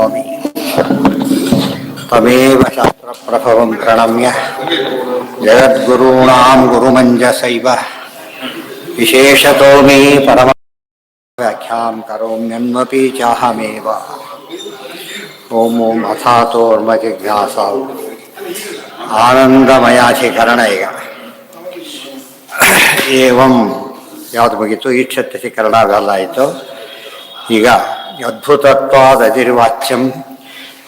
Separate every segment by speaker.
Speaker 1: स्वामी तमेव शास्त्रप्रभवं प्रणम्य जगद्गुरूणां गुरुमञ्जसैव विशेषतो मे परम व्याख्यां करोम्यन्वपि चाहमेव। ओम ओम अथातोर्मजिज्ञासा आनंदमयाधिकरण ಈಗ ಏವಂ ಯಾವುದು ಮುಗಿತು ಈಕ್ಷತ್ಯಧಿಕರಣ ಅವೆಲ್ಲ ಆಯಿತು. ಈಗ ಅದ್ಭುತತ್ವಾದತಿರ್ವಾಚ್ಯಂ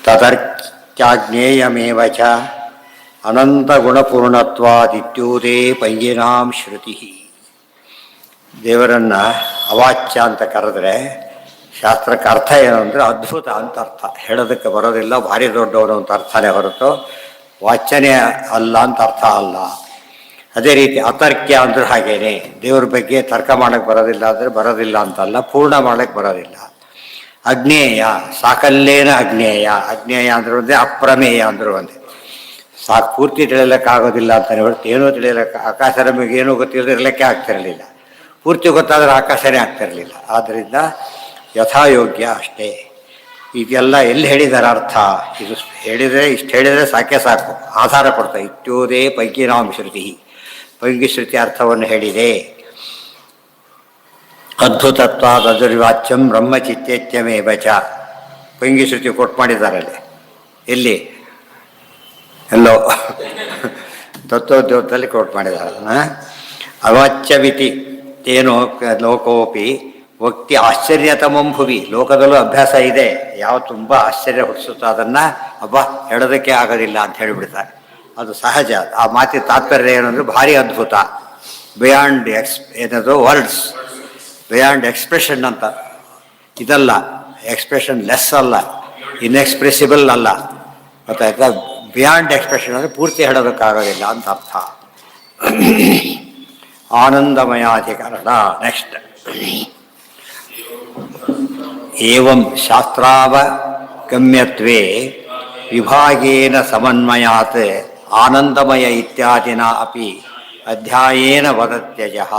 Speaker 1: ತದರ್ಕ್ಯಾಜ್ಞೇಯಮೇವ ಚ ಅನಂತಗುಣಪೂರ್ಣತ್ವಾದಿತ್ಯೂದೇ ಪೈಗಿನಾಂ ಶ್ರುತಿ. ದೇವರನ್ನು ಅವಾಚ್ಯ ಅಂತ ಕರೆದ್ರೆ ಶಾಸ್ತ್ರಕ್ಕೆ ಅರ್ಥ ಏನು ಅಂದರೆ ಅದ್ಭುತ ಅಂತ ಅರ್ಥ. ಹೇಳೋದಕ್ಕೆ ಬರೋದಿಲ್ಲ, ಭಾರಿ ದೊಡ್ಡವನು ಅಂತ ಅರ್ಥನೇ ಹೊರತು ವಾಚ್ಯನೇ ಅಲ್ಲ ಅಂತ ಅರ್ಥ ಅಲ್ಲ. ಅದೇ ರೀತಿ ಅತರ್ಕ್ಯ ಅಂದ್ರೆ ಹಾಗೇನೆ, ದೇವ್ರ ಬಗ್ಗೆ ತರ್ಕ ಮಾಡೋಕ್ಕೆ ಬರೋದಿಲ್ಲ ಅಂದರೆ ಬರೋದಿಲ್ಲ ಅಂತಲ್ಲ, ಪೂರ್ಣ ಮಾಡೋಕ್ಕೆ ಬರೋದಿಲ್ಲ. ಅಜ್ಞೇಯ ಸಾಕಲ್ಲೇನ ಅಜ್ಞೇಯ, ಅಜ್ಞೇಯ ಅಂದ್ರೆ ಒಂದೇ, ಅಪ್ರಮೇಯ ಅಂದರೂ ಒಂದೇ. ಸಾಕು ಪೂರ್ತಿ ತಿಳಿಯಲಿಕ್ಕಾಗೋದಿಲ್ಲ ಅಂತಲೇ ಹೊರತು ಏನೂ ತಿಳಿಯಲಿಕ್ಕೆ, ಆಕಾಶ ನಮಗೆ ಏನೂ ಗೊತ್ತಿರಲಿಕ್ಕೆ ಆಗ್ತಿರಲಿಲ್ಲ, ಪೂರ್ತಿ ಗೊತ್ತಾದರೆ ಆಕಾಶನೇ ಆಗ್ತಿರಲಿಲ್ಲ. ಆದ್ದರಿಂದ ಯಥಾಯೋಗ್ಯ ಅಷ್ಟೇ. ಇದೆಲ್ಲ ಎಲ್ಲಿ ಹೇಳಿದ್ದಾರೆ ಅರ್ಥ? ಇದು ಹೇಳಿದರೆ ಇಷ್ಟು ಹೇಳಿದರೆ ಸಾಕೆ ಸಾಕು, ಆಧಾರ ಕೊಡ್ತಾರೆ. ಇತ್ಯೋದೇ ಪೈಕಿನಾಂ ಶ್ರುತಿ, ಪೈಂಗಿ ಶ್ರುತಿ ಅರ್ಥವನ್ನು ಹೇಳಿದೆ. ಅದ್ಭುತತ್ವಾದದುರ್ವಾಚ್ಯಂ ಬ್ರಹ್ಮಚಿತ್ತೇತ್ಯಮೇವ ಚ, ಪೈಂಗಿ ಶ್ರುತಿ ಕೊಟ್ಟು ಮಾಡಿದ್ದಾರಲ್ಲಿ. ಎಲ್ಲಿ ಎಲ್ಲೋ ತತ್ವೋದ್ಯೋಗದಲ್ಲಿ ಕೊಟ್ಟು ಮಾಡಿದ್ದಾರೆ. ಅವಾಚ್ಯವಿತಿ ತೇನೋ ಲೋಕೋಪಿ ವಕ್ತಿ ಆಶ್ಚರ್ಯತಮಂ ಭುವಿ, ಲೋಕದಲ್ಲೂ ಅಭ್ಯಾಸ ಇದೆ, ಯಾವ ತುಂಬ ಆಶ್ಚರ್ಯ ಹುಟ್ಟಿಸುತ್ತೋ ಅದನ್ನು ಅಬ್ಬ ಹೇಳೋದಕ್ಕೆ ಆಗೋದಿಲ್ಲ ಅಂತ ಹೇಳಿಬಿಡ್ತಾರೆ. ಅದು ಸಹಜ. ಆ ಮಾತಿನ ತಾತ್ಪರ್ಯ ಏನಂದ್ರೆ ಭಾರಿ ಅದ್ಭುತ, ಬಿಯಾಂಡ್ ಏನದು ವರ್ಡ್ಸ್, ಬಿಯಾಂಡ್ ಎಕ್ಸ್ಪ್ರೆಷನ್ ಅಂತ. ಇದಲ್ಲ ಎಕ್ಸ್ಪ್ರೆಷನ್ ಲೆಸ್ ಅಲ್ಲ, ಇನ್ಎಕ್ಸ್ಪ್ರೆಸಿಬಲ್ ಅಲ್ಲ, ಗೊತ್ತಾಯ್ತಾ? ಬಿಯಾಂಡ್ ಎಕ್ಸ್ಪ್ರೆಷನ್ ಅಂದರೆ ಪೂರ್ತಿ ಹೇಳೋದಕ್ಕಾಗೋದಿಲ್ಲ ಅಂತ ಅರ್ಥ. ಆನಂದಮಯಾಧಿಕರಣ. ನೆಕ್ಸ್ಟ್, ಏವಂ ಶಾಸ್ತ್ರಾವಗಮ್ಯತ್ವೇ ವಿಭಾಗೇನ ಸಮನ್ವಯಾತ್ ಆನಂದಮಯ ಇತ್ಯಾದಿನ ಅಪಿ ಅಧ್ಯಾಯೇನ ವದತ್ಯಜಃ.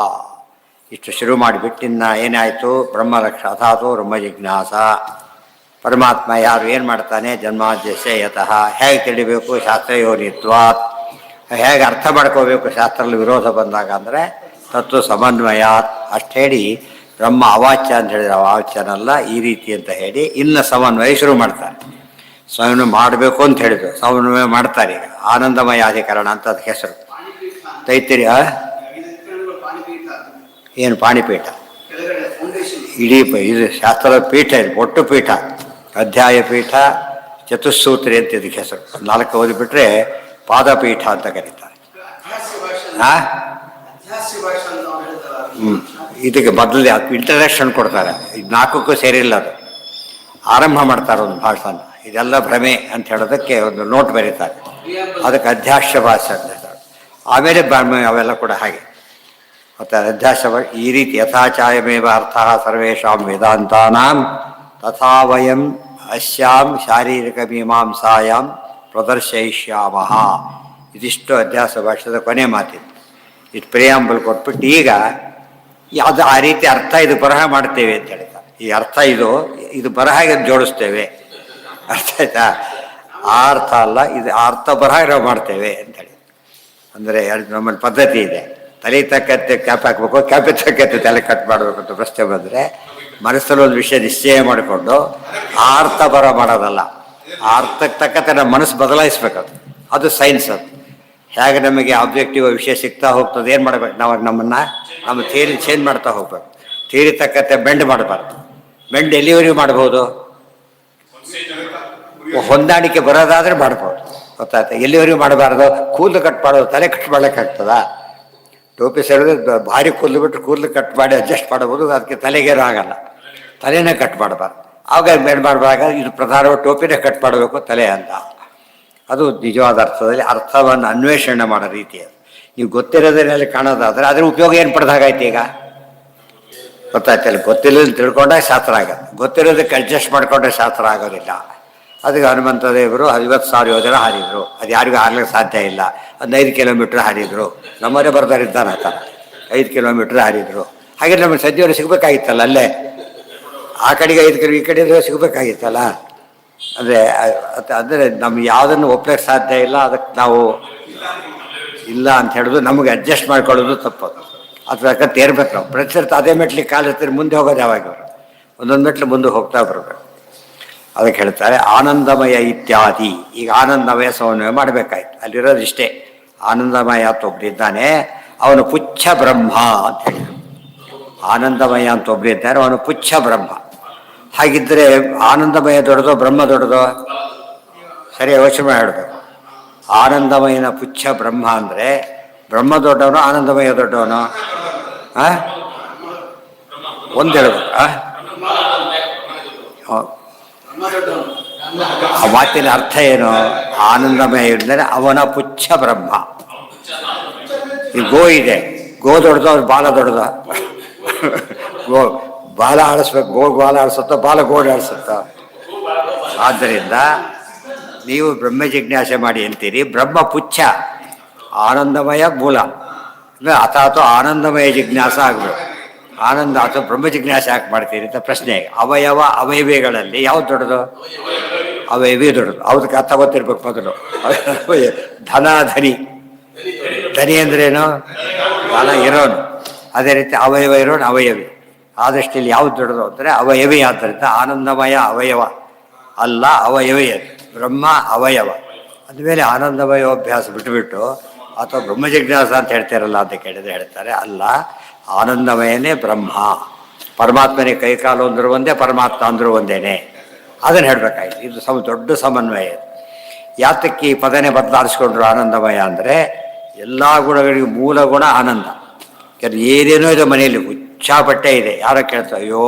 Speaker 1: ಇಷ್ಟು ಶುರು ಮಾಡಿಬಿಟ್ಟಿನ್ನ ಏನಾಯಿತು? ಬ್ರಹ್ಮರಕ್ಷ ಅಥಾತೋ ಬ್ರಹ್ಮ ಜಿಜ್ಞಾಸ. ಪರಮಾತ್ಮ ಯಾರು, ಏನು ಮಾಡ್ತಾನೆ? ಜನ್ಮಾದ್ಯಸ್ಯ ಯತಃ. ಹೇಗೆ ತಿಳಿಬೇಕು? ಶಾಸ್ತ್ರಯೋನಿತ್ವಾತ್. ಹೇಗೆ ಅರ್ಥ ಮಾಡ್ಕೋಬೇಕು ಶಾಸ್ತ್ರದಲ್ಲಿ ವಿರೋಧ ಬಂದಾಗ ಅಂದರೆ ತತ್ವ ಸಮನ್ವಯಾತ್. ಅಷ್ಟು ಹೇಳಿ ಬ್ರಹ್ಮ ಅವಾಚ್ಯ ಅಂತ ಹೇಳಿದ್ರೆ ಅವಾಚ್ಯನಲ್ಲ ಈ ರೀತಿ ಅಂತ ಹೇಳಿ ಇನ್ನು ಸಮನ್ವಯ ಶುರು ಮಾಡ್ತಾರೆ. ಸಮನ್ವಯ ಮಾಡಬೇಕು ಅಂತ ಹೇಳಿದ್ರು, ಸಮನ್ವಯ ಮಾಡ್ತಾರೆ. ಈಗ ಆನಂದಮಯಾಧಿಕರಣ ಅಂತ ಅದಕ್ಕೆ ಹೆಸರು. ತೈತಿರಿ ಏನು ಪಾಣಿಪೀಠ, ಇಡೀ ಇದು ಶಾಸ್ತ್ರದ ಪೀಠ, ಇದು ಒಟ್ಟು ಪೀಠ, ಅಧ್ಯಾಯ ಪೀಠ, ಚತುಸ್ಸೂತ್ರಿ ಅಂತ ಇದಕ್ಕೆ ಹೆಸರು. 4 ಓದಿಬಿಟ್ರೆ ಪಾದಪೀಠ ಅಂತ ಕರೀತಾರೆ. ಇದಕ್ಕೆ ಬದಲು ಇಂಟ್ರಡಕ್ಷನ್ ಕೊಡ್ತಾರೆ. ಇದು 4ಕ್ಕೂ ಸೇರಿಲ್ಲ, ಅದು ಆರಂಭ ಮಾಡ್ತಾರೆ ಒಂದು ಭಾಷಣ. ಇದೆಲ್ಲ ಭ್ರಮೆ ಅಂತ ಹೇಳೋದಕ್ಕೆ ಒಂದು ನೋಟ್ ಬರೀತಾರೆ, ಅದಕ್ಕೆ ಅಧ್ಯಾಶ್ಯ ಭಾಷೆ ಅಂತ ಹೇಳ್ತಾರೆ. ಆಮೇಲೆ ಅವೆಲ್ಲ ಕೂಡ ಹಾಗೆ ಮತ್ತು ಅಧ್ಯಾಶ್ಯ ಈ ರೀತಿ. ಯಥಾಚಾಯಮೇವ ಅರ್ಥ ಸರ್ವೇಷಾಂ ವೇದಾಂತಾನಾಂ ತಥಾ ವಯಂ ಅಸ್ಯಾಂ ಶಾರೀರಿಕ ಮೀಮಾಂಸಾಯಾಂ ಪ್ರದರ್ಶಯಿಷ್ಯಾಮಃ. ಇದಿಷ್ಟು ಅಧ್ಯಾಸ ಭಾಷೆದ ಕೊನೆ ಮಾತಿತ್ತು. ಇದು ಪ್ರಿಯಾಂಬಲ್ ಕೊಟ್ಬಿಟ್ಟು ಈಗ ಅದು ಆ ರೀತಿ ಅರ್ಥ ಇದು ಬರಹ ಮಾಡ್ತೇವೆ ಅಂತ ಹೇಳ್ತಾರೆ. ಈ ಅರ್ಥ ಇದು ಬರಹಾಗೆ ಜೋಡಿಸ್ತೇವೆ, ಅರ್ಥ ಆಯ್ತಾ? ಆ ಅರ್ಥ ಅಲ್ಲ, ಇದು ಆ ಅರ್ಥ ಬರಹ ನಾವು ಮಾಡ್ತೇವೆ ಅಂತೇಳಿ. ಅಂದರೆ ನಮ್ಮಲ್ಲಿ ಪದ್ಧತಿ ಇದೆ, ತಲೆ ತಕ್ಕಂತೆ ಕ್ಯಾಪ್ ಹಾಕಬೇಕು, ಕ್ಯಾಪೆ ತಕ್ಕಂತೆ ತಲೆ ಕಟ್ ಮಾಡಬೇಕು ಅಂತ ಪ್ರಶ್ನೆ ಬಂದರೆ ಮನಸ್ಸಲ್ಲಿ ಒಂದು ವಿಷಯ ನಿಶ್ಚಯ ಮಾಡಿಕೊಂಡು ಆ ಅರ್ಥ ಬರ ಮಾಡೋದಲ್ಲ, ಆ ಅರ್ಥಕ್ಕೆ ತಕ್ಕಂತೆ ನಮ್ಮ ಮನಸ್ಸು ಬದಲಾಯಿಸ್ಬೇಕದು. ಅದು ಸೈನ್ಸ್. ಅದು ಹೇಗೆ ನಮಗೆ ಆಬ್ಜೆಕ್ಟಿವ್ ವಿಷಯ ಸಿಗ್ತಾ ಹೋಗ್ತದೆ, ಏನು ಮಾಡ್ಬೇಕು ನಾವು? ನಮ್ಮ ಥಿಯರಿ ಚೇಂಜ್ ಮಾಡ್ತಾ ಹೋಗ್ಬೇಕು. ಥಿಯರಿ ತಕ್ಕಂತೆ ಬೆಂಡ್ ಮಾಡಬಾರ್ದು. ಬೆಂಡ್ ಎಲ್ಲಿವರೆಗೂ ಮಾಡ್ಬೋದು? ಹೊಂದಾಣಿಕೆ ಬರೋದಾದರೆ ಮಾಡ್ಬೋದು, ಗೊತ್ತಾಯ್ತು? ಎಲ್ಲಿವರೆಗೂ ಮಾಡಬಾರ್ದು? ಕೂದಲು ಕಟ್ ಮಾಡೋದು, ತಲೆ ಕಟ್ ಮಾಡೋಕ್ಕಾಗ್ತದ? ಟೋಪಿ ಸೇರಿದ್ರೆ ಭಾರಿ ಕೂದಲು ಬಿಟ್ಟರೆ ಕೂದಲು ಕಟ್ ಮಾಡಿ ಅಡ್ಜಸ್ಟ್ ಮಾಡಬಹುದು, ಅದಕ್ಕೆ ತಲೆಗೇನು ಆಗಲ್ಲ. ತಲೆನೇ ಕಟ್ ಮಾಡಬಾರ್ದು. ಆವಾಗ ಬೆಂಡ್ ಮಾಡುವಾಗ ಇದು ಪ್ರಧಾನವಾಗಿ ಟೋಪಿನೇ ಕಟ್ ಮಾಡಬೇಕು, ತಲೆ ಅಂತ. ಅದು ನಿಜವಾದ ಅರ್ಥದಲ್ಲಿ ಅರ್ಥವನ್ನು ಅನ್ವೇಷಣೆ ಮಾಡೋ ರೀತಿ. ಅದು ನೀವು ಗೊತ್ತಿರೋದ್ರಲ್ಲಿ ಕಾಣೋದಾದರೆ ಅದರ ಉಪಯೋಗ ಏನು ಪಡೆದಾಗಾಯ್ತು? ಈಗ ಗೊತ್ತಾಯ್ತಲ್ಲ, ಗೊತ್ತಿಲ್ಲದ ತಿಳ್ಕೊಂಡಾಗ ಶಾಸ್ತ್ರ ಆಗೋದು, ಗೊತ್ತಿರೋದಕ್ಕೆ ಅಡ್ಜಸ್ಟ್ ಮಾಡಿಕೊಂಡ್ರೆ ಶಾಸ್ತ್ರ ಆಗೋದಿಲ್ಲ. ಅದಕ್ಕೆ ಹನುಮಂತ ದೇವರು 50,000 ಯೋಜನೆ ಹಾರಿದರು, ಅದು ಯಾರಿಗೂ ಹಾರ್ಲಿಕ್ಕೆ ಸಾಧ್ಯ ಇಲ್ಲ. 5 ಕಿಲೋಮೀಟ್ರ್ ಹಾರಿದರು. ನಮ್ಮವರೇ ಬರ್ದಾರಿದ್ದಾನೆ ಆ ಥರ, 5 ಕಿಲೋಮೀಟ್ರ್ ಹಾರಿದರು. ಹಾಗೆ ನಮಗೆ ಸಂಜೆವರೆಗೆ ಸಿಗಬೇಕಾಗಿತ್ತಲ್ಲ, ಅಲ್ಲೇ ಆ ಕಡೆಗೆ 5 ಕಿಲೋ ಈ ಕಡೆ ಸಿಗಬೇಕಾಗಿತ್ತಲ್ಲ. ಅಂದರೆ ಅಂದರೆ ನಮ್ಗೆ ಯಾವುದನ್ನು ಒಪ್ಲಿಕ್ಕೆ ಸಾಧ್ಯ ಇಲ್ಲ, ಅದಕ್ಕೆ ನಾವು ಇಲ್ಲ ಅಂತ ಹೇಳೋದು, ನಮಗೆ ಅಡ್ಜಸ್ಟ್ ಮಾಡ್ಕೊಳ್ಳೋದು ತಪ್ಪದು. ಅದ್ರ ತೇರ್ಬೇಕು ನಾವು. ಪ್ರತಿಸರ್ತಿ ಅದೇ ಮೆಟ್ಲಿಗೆ ಕಾಲಿರ್ತೀರಿ, ಮುಂದೆ ಹೋಗೋದು ಯಾವಾಗ? ಒಂದೊಂದು ಮೆಟ್ಲು ಮುಂದೆ ಹೋಗ್ತಾ ಬರಬೇಕು. ಅದಕ್ಕೆ ಹೇಳ್ತಾರೆ ಆನಂದಮಯ ಇತ್ಯಾದಿ. ಈಗ ಆನಂದಮಯ ಸಮನ್ವಯ ಮಾಡಬೇಕಾಯ್ತು. ಅಲ್ಲಿರೋದು ಇಷ್ಟೇ, ಆನಂದಮಯ ಅಂತ ಒಬ್ಬರಿದ್ದಾನೆ, ಅವನು ಪುಚ್ಛ ಬ್ರಹ್ಮ ಅಂತ ಹೇಳಿದರು. ಆನಂದಮಯ ಅಂತ ಒಬ್ಬರಿದ್ದಾರೆ, ಅವನು ಪುಚ್ಛ ಬ್ರಹ್ಮ. ಹಾಗಿದ್ದರೆ ಆನಂದಮಯ ದೊಡ್ಡದೋ ಬ್ರಹ್ಮ ದೊಡ್ಡದೋ? ಸರಿ ಯೋಚನೆ ಮಾಡಬೇಕು. ಆನಂದಮಯನ ಪುಚ್ಛ ಬ್ರಹ್ಮ ಅಂದರೆ ಬ್ರಹ್ಮ ದೊಡ್ಡವನು ಆನಂದಮಯ ದೊಡ್ಡವನು? ಒಂದು ಹೇಳ್ಬೇಕು. ಆ ಮಾತಿನ ಅರ್ಥ ಏನು? ಆನಂದಮಯ ಅಂದರೆ ಅವನ ಪುಚ್ಛ ಬ್ರಹ್ಮ. ಈ ಗೋ ಇದೆ, ಗೋ ದೊಡ್ಡದು, ಅವ್ರ ಬಾಲ ದೊಡ್ಡದ? ಗೋ ಬಾಲ ಆಡಿಸ್ಬೇಕು, ಗೋ ಬಾಲ ಆಡಿಸುತ್ತೋ ಬಾಲ ಗೋಡ್ ಆಡಿಸುತ್ತೋ? ಆದ್ದರಿಂದ ನೀವು ಬ್ರಹ್ಮ ಜಿಜ್ಞಾಸೆ ಮಾಡಿ ಅಂತೀರಿ, ಬ್ರಹ್ಮ ಪುಚ್ಛ, ಆನಂದಮಯ ಮೂಲ. ಅಥವಾ ಆನಂದಮಯ ಜಿಜ್ಞಾಸ ಆಗಬೇಕು. ಆನಂದ ಅಥವಾ ಬ್ರಹ್ಮ ಜಿಜ್ಞಾಸೆ ಯಾಕೆ ಮಾಡ್ತೀರಿ ಅಂತ ಪ್ರಶ್ನೆ. ಅವಯವ ಅವಯವಗಳಲ್ಲಿ ಯಾವ್ದು ದೊಡ್ಡದು? ಅವಯವೇ ದೊಡ್ಡದು. ಅದಕ್ಕೆ ಅರ್ಥ ಗೊತ್ತಿರ್ಬೇಕು ಮೊದಲು. ಧನ ಧನಿ, ಧನಿ ಅಂದ್ರೇನು? ಧನ ಇರೋನು. ಅದೇ ರೀತಿ ಅವಯವ ಇರೋನು ಅವಯವಿ. ಆದಷ್ಟು ಇಲ್ಲಿ ಯಾವ್ದು ದೊಡ್ಡದು ಅಂದರೆ ಅವಯವೇ. ಆದ್ದರಿಂದ ಆನಂದಮಯ ಅವಯವ ಅಲ್ಲ, ಅವಯವೇ ಅದು. ಬ್ರಹ್ಮ ಅವಯವ. ಅಂದಮೇಲೆ ಆನಂದಮಯ ಅಭ್ಯಾಸ ಬಿಟ್ಟುಬಿಟ್ಟು ಅಥವಾ ಬ್ರಹ್ಮ ಜಿಜ್ಞಾಸ ಅಂತ ಹೇಳ್ತಾರಲ್ಲ ಅಂತ ಕೇಳಿದ್ರೆ ಹೇಳ್ತಾರೆ, ಅಲ್ಲ, ಆನಂದಮಯನೇ ಬ್ರಹ್ಮ. ಪರಮಾತ್ಮನೇ ಕೈಕಾಲು ಅಂದರೂ ಒಂದೇ, ಪರಮಾತ್ಮ ಅಂದರೂ ಒಂದೇನೆ. ಅದನ್ನು ಹೇಳಬೇಕಾಯ್ತು. ಇದು ದೊಡ್ಡ ಸಮನ್ವಯ. ಯಾತಕ್ಕೆ ಈ ಪದನೇ ಬದಲಾಯಿಸ್ಕೊಂಡ್ರು ಆನಂದಮಯ ಅಂದರೆ, ಎಲ್ಲ ಗುಣಗಳಿಗೂ ಮೂಲ ಗುಣ ಆನಂದ. ಏನೇನೋ ಇದೆ ಮನೆಯಲ್ಲಿ, ಹುಚ್ಚಾಪಟ್ಟೆ ಇದೆ. ಯಾರೋ ಕೇಳ್ತಾರೆ, ಅಯ್ಯೋ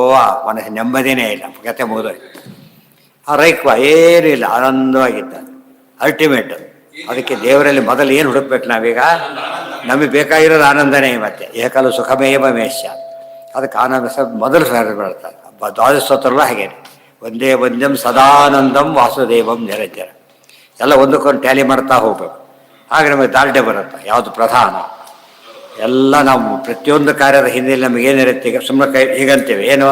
Speaker 1: ಮನಸ್ಸು ನೆಮ್ಮದಿನೇ ಇಲ್ಲ, ಕತೆ ಮುಗಿದೋಯ್ತು. ಆ ರೈಕ್ವ ಏನೂ ಇಲ್ಲ, ಆನಂದವಾಗಿದ್ದಾನೆ, ಅಲ್ಟಿಮೇಟ್. ಅದಕ್ಕೆ ದೇವರಲ್ಲಿ ಮೊದಲು ಏನು ಹುಡುಕ್ಬೇಕು ನಾವೀಗ? ನಮಗೆ ಬೇಕಾಗಿರೋದು ಆನಂದನೇ. ಮತ್ತೆ ಏಕಲು ಸುಖಮೇವ ಮೇಷ್ಯ. ಅದಕ್ಕೆ ಆನಂದ ಮೊದಲು ಬರ್ತಾರೆ. ದ್ವಾದಶ ಸ್ತೋತ್ರಗಳು ಹಾಗೇನೆ, ಒಂದೇ ಒಂದಂ ಸದಾನಂದಂ ವಾಸುದೇವಂ ನಿರಂಜನ. ಎಲ್ಲ ಒಂದಕ್ಕೊಂದು ಟ್ಯಾಲಿ ಮಾಡ್ತಾ ಹೋಗ್ಬೇಕು. ಹಾಗೆ ನಮಗೆ ದಾಲ್ಡೆ ಬರುತ್ತೆ, ಯಾವುದು ಪ್ರಧಾನ. ಎಲ್ಲ ನಾವು ಪ್ರತಿಯೊಂದು ಕಾರ್ಯದ ಹಿಂದೆ ನಮಗೇನಿರುತ್ತೆ, ಈಗ ಸುಮ್ಮನೆ ಕೈ ಹೀಗಂತೀವಿ, ಏನು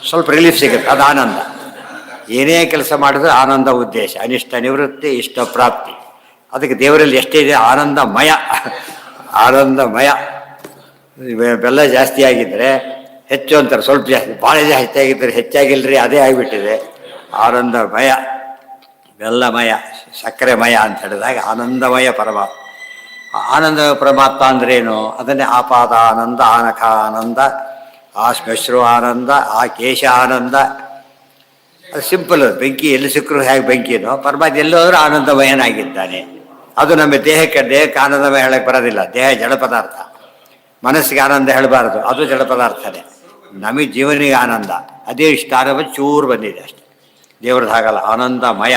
Speaker 1: ಸ್ವಲ್ಪ ರಿಲೀಫ್ ಸಿಗುತ್ತೆ, ಅದು ಆನಂದ. ಏನೇ ಕೆಲಸ ಮಾಡಿದ್ರೆ ಆನಂದ ಉದ್ದೇಶ. ಅನಿಷ್ಟ ನಿವೃತ್ತಿ, ಇಷ್ಟ ಪ್ರಾಪ್ತಿ. ಅದಕ್ಕೆ ದೇವರಲ್ಲಿ ಎಷ್ಟಿದೆ? ಆನಂದಮಯ. ಆನಂದಮಯ. ಬೆಲ್ಲ ಜಾಸ್ತಿ ಆಗಿದ್ದರೆ ಹೆಚ್ಚು ಅಂತಾರೆ, ಸ್ವಲ್ಪ ಜಾಸ್ತಿ. ಭಾಳ ಜಾಸ್ತಿ ಆಗಿದ್ದರೆ ಹೆಚ್ಚಾಗಿಲ್ಲರಿ, ಅದೇ ಆಗಿಬಿಟ್ಟಿದೆ. ಆನಂದಮಯ, ಬೆಲ್ಲಮಯ, ಸಕ್ಕರೆಮಯ ಅಂತ ಹೇಳಿದಾಗ ಆನಂದಮಯ ಪರಮಾತ್ಮ. ಆನಂದ ಪರಮಾತ್ಮ ಅಂದ್ರೇನು? ಅದನ್ನೇ ಆಪಾದ ಆನಂದ, ಆನಕ ಆನಂದ, ಆ ಶ್ಮಶ್ರು ಆನಂದ, ಆ ಕೇಶ ಆನಂದ. ಅದು ಸಿಂಪಲ್. ಬೆಂಕಿ ಎಲ್ಲಿ ಸಿಕ್ಕರು ಹೇಗೆ ಬೆಂಕಿನೋ, ಪರಮಾತ್ಮ ಎಲ್ಲೋದ್ರೂ ಆನಂದಮಯನಾಗಿದ್ದಾನೆ. ಅದು ನಮ್ಮ ದೇಹಕ್ಕೆ ಆನಂದಮಯ ಹೇಳಕ್ಕೆ ಬರೋದಿಲ್ಲ. ದೇಹ ಜಡ ಪದಾರ್ಥ. ಮನಸ್ಸಿಗೆ ಆನಂದ ಹೇಳಬಾರ್ದು, ಅದು ಜಡ ಪದಾರ್ಥನೇ. ನಮಗೆ ಜೀವನಿಗೆ ಆನಂದ, ಅದೇ ಇಷ್ಟ ಆನಂದ ಚೂರು ಬಂದಿದೆ ಅಷ್ಟೆ. ದೇವ್ರದ್ದು ಹಾಗಲ್ಲ, ಆನಂದಮಯ.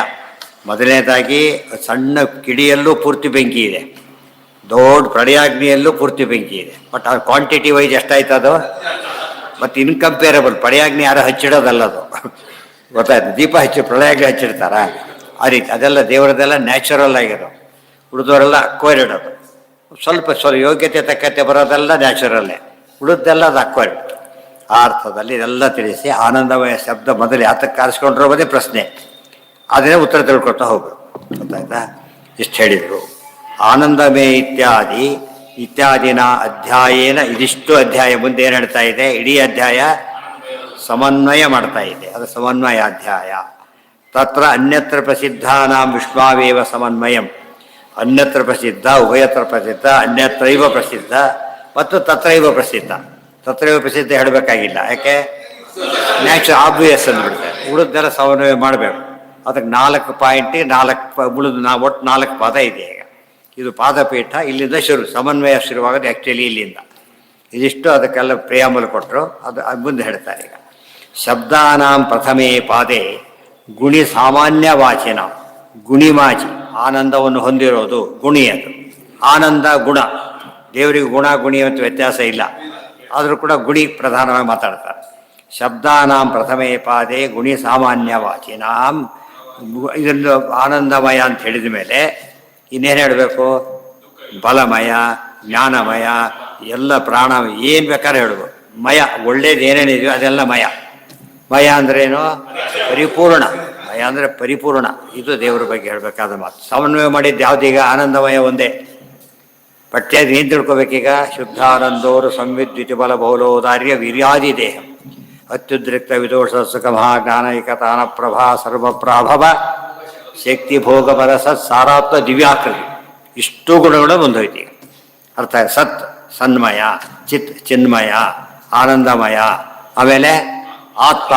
Speaker 1: ಮೊದಲನೇದಾಗಿ ಸಣ್ಣ ಕಿಡಿಯಲ್ಲೂ ಪೂರ್ತಿ ಬೆಂಕಿ ಇದೆ, ದೊಡ್ಡ ಪ್ರಳಯಾಗ್ನಿಯಲ್ಲೂ ಪೂರ್ತಿ ಬೆಂಕಿ ಇದೆ. ಬಟ್ ಆ ಕ್ವಾಂಟಿಟಿ ವೈಸ್ ಎಷ್ಟಾಯ್ತದು? ಮತ್ತು ಇನ್ಕಂಪೇರಬಲ್. ಪ್ರಳಯಾಗ್ನಿ ಯಾರು ಹಚ್ಚಿಡೋದಲ್ಲದು, ಗೊತ್ತಾಯ್ತು? ದೀಪ ಹಚ್ಚಿ ಪ್ರಳಯಾಗ್ನಿ ಹಚ್ಚಿಡ್ತಾರ? ಆ ರೀತಿ ಅದೆಲ್ಲ ದೇವರದೆಲ್ಲ ನ್ಯಾಚುರಲ್ ಆಗಿರೋ. ಉಳಿದವರೆಲ್ಲ ಅಕ್ವೈರ್ಡ್. ಅದು ಸ್ವಲ್ಪ ಯೋಗ್ಯತೆ ತಕ್ಕಂತೆ ಬರೋದೆಲ್ಲ ನ್ಯಾಚುರಲ್ಲೇ, ಉಳಿದೆಲ್ಲ ಅದು ಅಕ್ವೈರ್ಡ್. ಆ ಅರ್ಥದಲ್ಲಿ ಇದೆಲ್ಲ ತಿಳಿಸಿ ಆನಂದಮಯ ಶಬ್ದ ಮೊದಲು ಯಾತಕ್ಕೆ ಕಾರಿಸ್ಕೊಂಡಿರೋದೇ ಪ್ರಶ್ನೆ. ಅದನ್ನೇ ಉತ್ತರ ತಿಳ್ಕೊಳ್ತಾ ಹೋಗ್ಬೇಕು. ಗೊತ್ತಾಯ್ತಾ? ಇಷ್ಟು ಹೇಳಿದರು. ಆನಂದಮಯ ಇತ್ಯಾದಿನ ಅಧ್ಯಾಯೇನ, ಇದಿಷ್ಟು ಅಧ್ಯಾಯ ಮುಂದೆ ಏನು ಹೇಳ್ತಾ ಇದೆ? ಇಡೀ ಅಧ್ಯಾಯ ಸಮನ್ವಯ ಮಾಡ್ತಾ ಇದೆ. ಅದು ಸಮನ್ವಯ ಅಧ್ಯಾಯ. ತತ್ರ ಅನ್ಯತ್ರ ಪ್ರಸಿದ್ಧಾನಾಂ ವಿಷ್ಣಾವೇವ ಸಮನ್ವಯಂ. ಅನ್ಯತ್ರ ಪ್ರಸಿದ್ಧ, ಉಭಯತ್ರ ಪ್ರಸಿದ್ಧ, ಅನ್ಯತ್ರೈವ ಪ್ರಸಿದ್ಧ ಮತ್ತು ತತ್ರೈವ ಪ್ರಸಿದ್ಧ. ತತ್ರೈವ ಪ್ರಸಿದ್ಧ ಹೇಳಬೇಕಾಗಿಲ್ಲ, ಯಾಕೆ? ನ್ಯಾಚುರಲ್ ಆಬ್ವಿಯಸ್ ಅಂದ್ಬಿಡ್ತಾರೆ. ಉಳಿದೆಲ್ಲ ಸಮನ್ವಯ ಮಾಡಬೇಕು. ಅದಕ್ಕೆ 4 ಪಾಯಿಂಟ್, 4 ಉಳಿದು ಒಟ್ಟು 4 ಪಾದ ಇದೆ. ಈಗ ಇದು ಪಾದಪೀಠ. ಇಲ್ಲಿಂದ ಸಮನ್ವಯ ಶುರುವಾಗೋದು ಆ್ಯಕ್ಚುಲಿ ಇಲ್ಲಿಂದ. ಇದಿಷ್ಟು ಅದಕ್ಕೆಲ್ಲ ಪ್ರಿಯಾಮೂಲ ಕೊಟ್ಟರು. ಅದು ಮುಂದೆ ಹೇಳ್ತಾರೆ. ಈಗ ಶಬ್ದಾನಾಂ ಪ್ರಥಮೇ ಪಾದೆ ಗುಣಿ ಸಾಮಾನ್ಯ ವಾಚಿನ. ಗುಣಿಮಾಚಿ ಆನಂದವನ್ನು ಹೊಂದಿರೋದು ಗುಣಿ. ಅದು ಆನಂದ ಗುಣ. ದೇವರಿಗೆ ಗುಣ ಗುಣಿ ಅಂತ ವ್ಯತ್ಯಾಸ ಇಲ್ಲ, ಆದರೂ ಕೂಡ ಗುಣಿ ಪ್ರಧಾನವಾಗಿ ಮಾತಾಡ್ತಾರೆ. ಶಬ್ದಾನಾಂ ಪ್ರಥಮೇ ಪಾದೆ ಗುಣಿ ಸಾಮಾನ್ಯ ವಾಚಿನಾಂ. ಇದನ್ನು ಆನಂದಮಯ ಅಂತ ಹೇಳಿದ ಮೇಲೆ ಇನ್ನೇನು ಹೇಳಬೇಕು? ಬಲಮಯ, ಜ್ಞಾನಮಯ, ಎಲ್ಲ ಪ್ರಾಣ, ಏನು ಬೇಕಾದ್ರೆ ಹೇಳ್ಬೋದು. ಮಯ, ಒಳ್ಳೇದು ಏನೇನಿದೆಯೋ ಅದೆಲ್ಲ ಮಯ. ಮಯ ಅಂದ್ರೇನು? ಪರಿಪೂರ್ಣ. ಮಯ ಅಂದರೆ ಪರಿಪೂರ್ಣ. ಇದು ದೇವರ ಬಗ್ಗೆ ಹೇಳಬೇಕಾದ ಮಾತು. ಸಮನ್ವಯ ಮಾಡಿದ್ದು ಯಾವುದೀಗ? ಆನಂದಮಯ ಒಂದೇ. ಪಠ್ಯ ಏನು ತಿಳ್ಕೊಬೇಕೀಗ? ಶುದ್ಧಾನಂದೋರು ಸಂವಿದ್ಯುತಿ ಬಲ ಬಹುಲೋದಾರ್ಯ ವೀರ್ಯಾದಿ ದೇಹ ಅತ್ಯುದ್ರಿಕ್ತ ವಿದೋಷ ಸುಖ ಮಹಾಜ್ಞಾನೈಕತಾನ ಪ್ರಭಾ ಸರ್ವಪ್ರಾಭವ ಶಕ್ತಿ ಭೋಗ ಬಲ ಸತ್ ಸಾರಾತ್ಮ ದಿವ್ಯಾಕೃತಿ. ಇಷ್ಟು ಗುಣಗಳು ಬಂದೋಯ್ತು ಈಗ. ಅರ್ಥ ಆಯ್ತು? ಸತ್ ಸನ್ಮಯ, ಚಿತ್ ಚಿನ್ಮಯ, ಆನಂದಮಯ, ಆಮೇಲೆ ಆತ್ಮ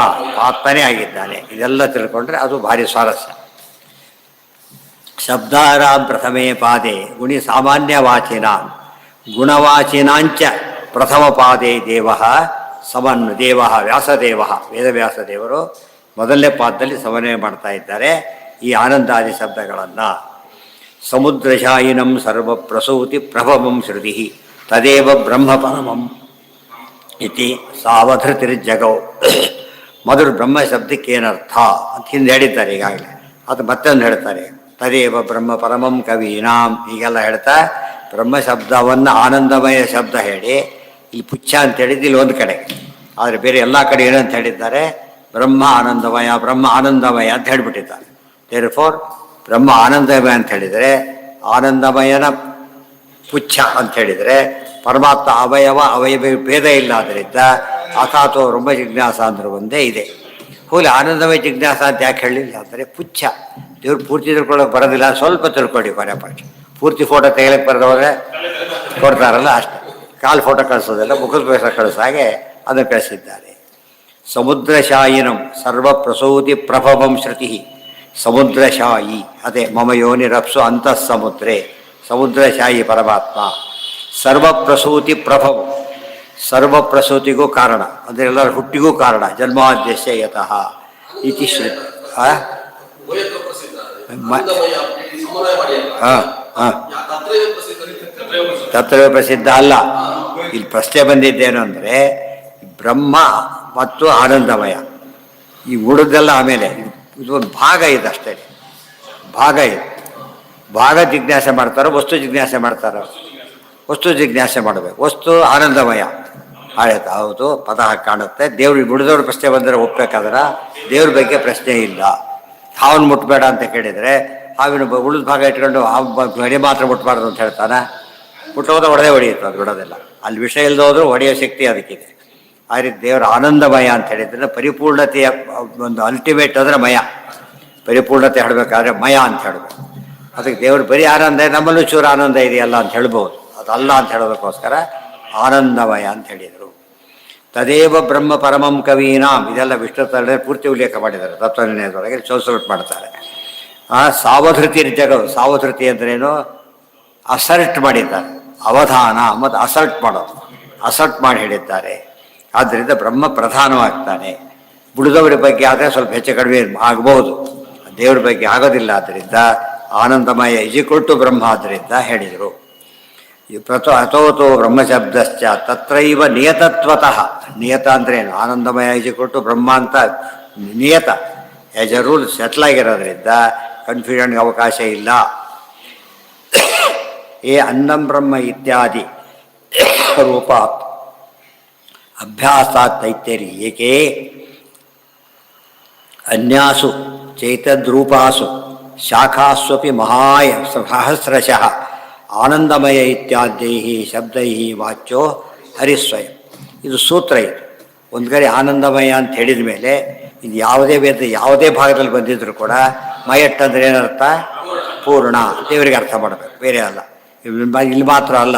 Speaker 1: ಆತ್ಮನೇ ಆಗಿದ್ದಾನೆ. ಇದೆಲ್ಲ ತಿಳ್ಕೊಂಡ್ರೆ ಅದು ಭಾರಿ ಸ್ವಾರಸ್ಯ. ಶಬ್ದಾರಾಮ್ ಪ್ರಥಮೇ ಪಾದೆ ಗುಣಿ ಸಾಮಾನ್ಯವಾಚಿನ ಗುಣವಾಚಿನಾಂಚ ಪ್ರಥಮ ಪಾದೆ ದೇವ ದೇವ ವ್ಯಾಸದೇವ ವೇದವ್ಯಾಸದೇವರು ಮೊದಲನೇ ಪಾದದಲ್ಲಿ ಸಮನ್ವಯ ಮಾಡ್ತಾ ಇದ್ದಾರೆ ಈ ಆನಂದಾದಿ ಶಬ್ದಗಳನ್ನು. ಸಮುದ್ರಶಾಯಿನಂ ಸರ್ವಪ್ರಸೂತಿ ಪ್ರಭವಂ ಶ್ರುತಿ ತದೇವ ಬ್ರಹ್ಮಪರಮಂ ಇತಿ ಸಾವಧೃತಿರ್ಜಗೌ. ಮೊದಲು ಬ್ರಹ್ಮ ಶಬ್ದಕ್ಕೆ ಏನರ್ಥ ಅಂತ ಹಿಂದೆ ಹೇಳಿದ್ದಾರೆ ಈಗಾಗಲೇ. ಅದು ಮತ್ತೊಂದು ಹೇಳ್ತಾರೆ, ತದೇವ ಬ್ರಹ್ಮ ಪರಮಂ ಕವೀನಾಂ. ಹೀಗೆಲ್ಲ ಹೇಳ್ತಾ ಬ್ರಹ್ಮ ಶಬ್ದವನ್ನು ಆನಂದಮಯ ಶಬ್ದ ಹೇಳಿ ಇಲ್ಲಿ ಪುಚ್ಛ ಅಂತ ಹೇಳಿದ್ದು ಇಲ್ಲಿ ಒಂದು ಕಡೆ. ಆದರೆ ಬೇರೆ ಎಲ್ಲ ಕಡೆ ಏನಂತ ಹೇಳಿದ್ದಾರೆ? ಬ್ರಹ್ಮ ಆನಂದಮಯ, ಬ್ರಹ್ಮ ಆನಂದಮಯ ಅಂತ ಹೇಳಿಬಿಟ್ಟಿದ್ದಾರೆ. ದೇರ್ಫೋರ್ ಬ್ರಹ್ಮ ಆನಂದಮಯ ಅಂತ ಹೇಳಿದರೆ ಆನಂದಮಯನ ಪುಚ್ಛ ಅಂತ ಹೇಳಿದರೆ ಪರಮಾತ್ಮ ಅವಯವ ಭೇದ ಇಲ್ಲ. ಆದ್ದರಿಂದ ಅಥಾತೋ ಬ್ರಹ್ಮ ಜಿಜ್ಞಾಸ ಅಂದ್ರೆ ಒಂದೇ ಇದೆ. ಹೋಲಿ ಆನಂದಮಯ ಜಿಜ್ಞಾಸ ಅಂತ ಯಾಕೆ ಹೇಳಲಿಲ್ಲ ಅಂದರೆ ಪುಚ್ಛ. ದೇವ್ರು ಪೂರ್ತಿ ತಿಳ್ಕೊಳ್ಳೋಕೆ ಬರೋದಿಲ್ಲ, ಸ್ವಲ್ಪ ತಿಳ್ಕೊಳ್ಳಿ. ಕೊನೆ ಪಕ್ಷ ಪೂರ್ತಿ ಫೋಟೋ ತೆಗಿಲಕ್ಕೆ ಬರೆದವ್ರೆ ಕೊಡ್ತಾರಲ್ಲ ಅಷ್ಟೆ. ಕಾಲು ಫೋಟೋ ಕಳಿಸೋದಿಲ್ಲ, ಮುಖದ ಬೇಸ ಕಳಿಸೋ ಹಾಗೆ ಅದನ್ನು ಕಳಿಸಿದ್ದಾರೆ. ಸಮುದ್ರಶಾಯಿನಂ ಸರ್ವಪ್ರಸೂತಿ ಪ್ರಭವಂ ಶ್ರುತಿ. ಸಮುದ್ರಶಾಯಿ ಅದೇ ಮಮ ಯೋನಿರಪ್ಸು ಅಂತಃ ಸಮುದ್ರೇ. ಸಮುದ್ರಶಾಯಿ ಪರಮಾತ್ಮ. ಸರ್ವಪ್ರಸೂತಿ ಪ್ರಭವ, ಸರ್ವಪ್ರಸೂತಿಗೂ ಕಾರಣ ಅಂದರೆ ಎಲ್ಲರ ಹುಟ್ಟಿಗೂ ಕಾರಣ. ಜನ್ಮಾದ್ಯಸ್ಯ ಯತಃ ಇತಿ ಶ್ರುತಿ. ತತ್ರವೇ ಪ್ರಸಿದ್ಧ ಅಲ್ಲ. ಇಲ್ಲಿ ಪ್ರಶ್ನೆ ಬಂದಿದ್ದೇನು ಅಂದರೆ ಬ್ರಹ್ಮ ಮತ್ತು ಆನಂದಮಯ ಈ ಉಳಿದೆಲ್ಲ ಆಮೇಲೆ ಇದು ಒಂದು ಭಾಗ ಇದೆ ಅಷ್ಟೇ. ಭಾಗ ಇದೆ. ಭಾಗ ಜಿಜ್ಞಾಸೆ ಮಾಡ್ತಾರೋ ವಸ್ತು ಜಿಜ್ಞಾಸೆ ಮಾಡ್ತಾರೋ? ವಸ್ತು ಜಿಜ್ಞಾಸೆ ಮಾಡಬೇಕು. ವಸ್ತು ಆನಂದಮಯ ಆಯ್ತು, ಹೌದು, ಪದ ಕಾಣುತ್ತೆ. ದೇವ್ರು ಉಳಿದವ್ರ ಪ್ರಶ್ನೆ ಬಂದರೆ ಒಪ್ಪಬೇಕಾದ್ರೆ ದೇವ್ರ ಬಗ್ಗೆ ಪ್ರಶ್ನೆ ಇಲ್ಲ. ಹಾವನ್ನು ಮುಟ್ಬೇಡ ಅಂತ ಕೇಳಿದರೆ ಹಾವಿನ ಉಳಿದ ಭಾಗ ಇಟ್ಕೊಂಡು ಗಡಿ ಮಾತ್ರ ಮುಟ್ಬಾರ್ದು ಅಂತ ಹೇಳ್ತಾನೆ. ಮುಟ್ಟೋದ ಹೊಡೆದೇ ಹೊಡೆಯುತ್ತೆ, ಅದು ಬಿಡೋದಿಲ್ಲ. ಅಲ್ಲಿ ವಿಷಯ ಇಲ್ಲದೆ ಹೋದ್ರೂ ಹೊಡೆಯೋ ಶಕ್ತಿ ಅದಕ್ಕಿದೆ. ಆ ರೀತಿ ದೇವರ ಆನಂದಮಯ ಅಂತ ಹೇಳಿದ್ರೆ ಪರಿಪೂರ್ಣತೆಯ ಒಂದು ಅಲ್ಟಿಮೇಟ್ ಅಂದರೆ ಮಯ. ಪರಿಪೂರ್ಣತೆ ಹೇಳಬೇಕಾದ್ರೆ ಮಯ ಅಂತ ಹೇಳಬೇಕು. ಅದಕ್ಕೆ ದೇವರು ಬರೀ ಆನಂದ, ನಮ್ಮಲ್ಲೂ ಚೂರು ಆನಂದ ಇದೆಯಲ್ಲ ಅಂತ ಹೇಳ್ಬೋದು. ಅದಲ್ಲ ಅಂತ ಹೇಳೋದಕ್ಕೋಸ್ಕರ ಆನಂದಮಯ ಅಂತ ಹೇಳಿದರು. ತದೇವ ಬ್ರಹ್ಮ ಪರಮಂ ಕವೀನಾಂ. ಇದೆಲ್ಲ ವಿಷ್ಣು ತಲೆ ಪೂರ್ತಿ ಉಲ್ಲೇಖ ಮಾಡಿದ್ದಾರೆ ತತ್ವನಿರ್ಣಯದೊಳಗೆ. ಚೌಸಲ್ಟ್ ಮಾಡ್ತಾರೆ. ಸಾವಧೃತಿ ಜಗವು. ಸಾವಧೃತಿ ಅಂದ್ರೇನು? ಅಸಲ್ಟ್ ಮಾಡಿದ್ದಾರೆ. ಅವಧಾನ ಮತ್ತು ಅಸಲ್ಟ್ ಮಾಡೋದು, ಅಸಲ್ಟ್ ಮಾಡಿ ಹೇಳಿದ್ದಾರೆ. ಆದ್ದರಿಂದ ಬ್ರಹ್ಮ ಪ್ರಧಾನವಾಗ್ತಾನೆ. ಬುಡಿದವರ ಬಗ್ಗೆ ಆದರೆ ಸ್ವಲ್ಪ ಹೆಚ್ಚು ಕಡಿಮೆ ಆಗಬಹುದು, ದೇವರ ಬಗ್ಗೆ ಆಗೋದಿಲ್ಲ. ಆದ್ದರಿಂದ ಆನಂದಮಯ ಇಜಿಕೊಟ್ಟು ಬ್ರಹ್ಮ ಆದ್ದರಿಂದ ಹೇಳಿದರು. ಅಥೋತೋ ಬ್ರಹ್ಮಶಬ್ದಶ್ಚ ತತ್ರೈವ ನಿಯತತ್ವತಃ. ನಿಯತ ಅಂದ್ರೇನು? ಆನಂದಮಯ ಇಜಿಕೊಟ್ಟು ಬ್ರಹ್ಮ ಅಂತ ನಿಯತ ಆ್ಯಸ್ ಎ ರೂಲ್ ಸೆಟ್ಲ್ ಆಗಿರೋದ್ರಿಂದ ಕನ್ಫ್ಯೂಷನ್ಗೆ ಅವಕಾಶ ಇಲ್ಲ. ಏ ಅನ್ನಂ ಬ್ರಹ್ಮ ಇತ್ಯಾದಿ ರೂಪಾತ್ ಅಭ್ಯಾಸಾತ್ ತೈತ್ಯರೀಯಕೆ ಅನ್ಯಾಸು ಚೈತದ್ರೂಪಾಸು ಶಾಖಾಸ್ವಪಿ ಮಹಾಯ ಸಹಸ್ರಶಃ ಆನಂದಮಯ ಇತ್ಯಾದ್ಯೈ ಶಬ್ದೈ ವಾಚ್ಯೋ ಹರಿಸ್ವಯಂ. ಇದು ಸೂತ್ರ. ಇದು ಒಂದು ಕಡೆ ಆನಂದಮಯ ಅಂತ ಹೇಳಿದ ಮೇಲೆ ಇದು ಯಾವುದೇ ವೇದ ಯಾವುದೇ ಭಾಗದಲ್ಲಿ ಬಂದಿದ್ರು ಕೂಡ ಮಯಟ್ ಅಂದರೆ ಏನರ್ಥ? ಪೂರ್ಣ. ದೇವರಿಗೆ ಅರ್ಥ ಮಾಡಬೇಕು, ಬೇರೆ ಅಲ್ಲ. ಇಲ್ಲಿ ಮಾತ್ರ ಅಲ್ಲ.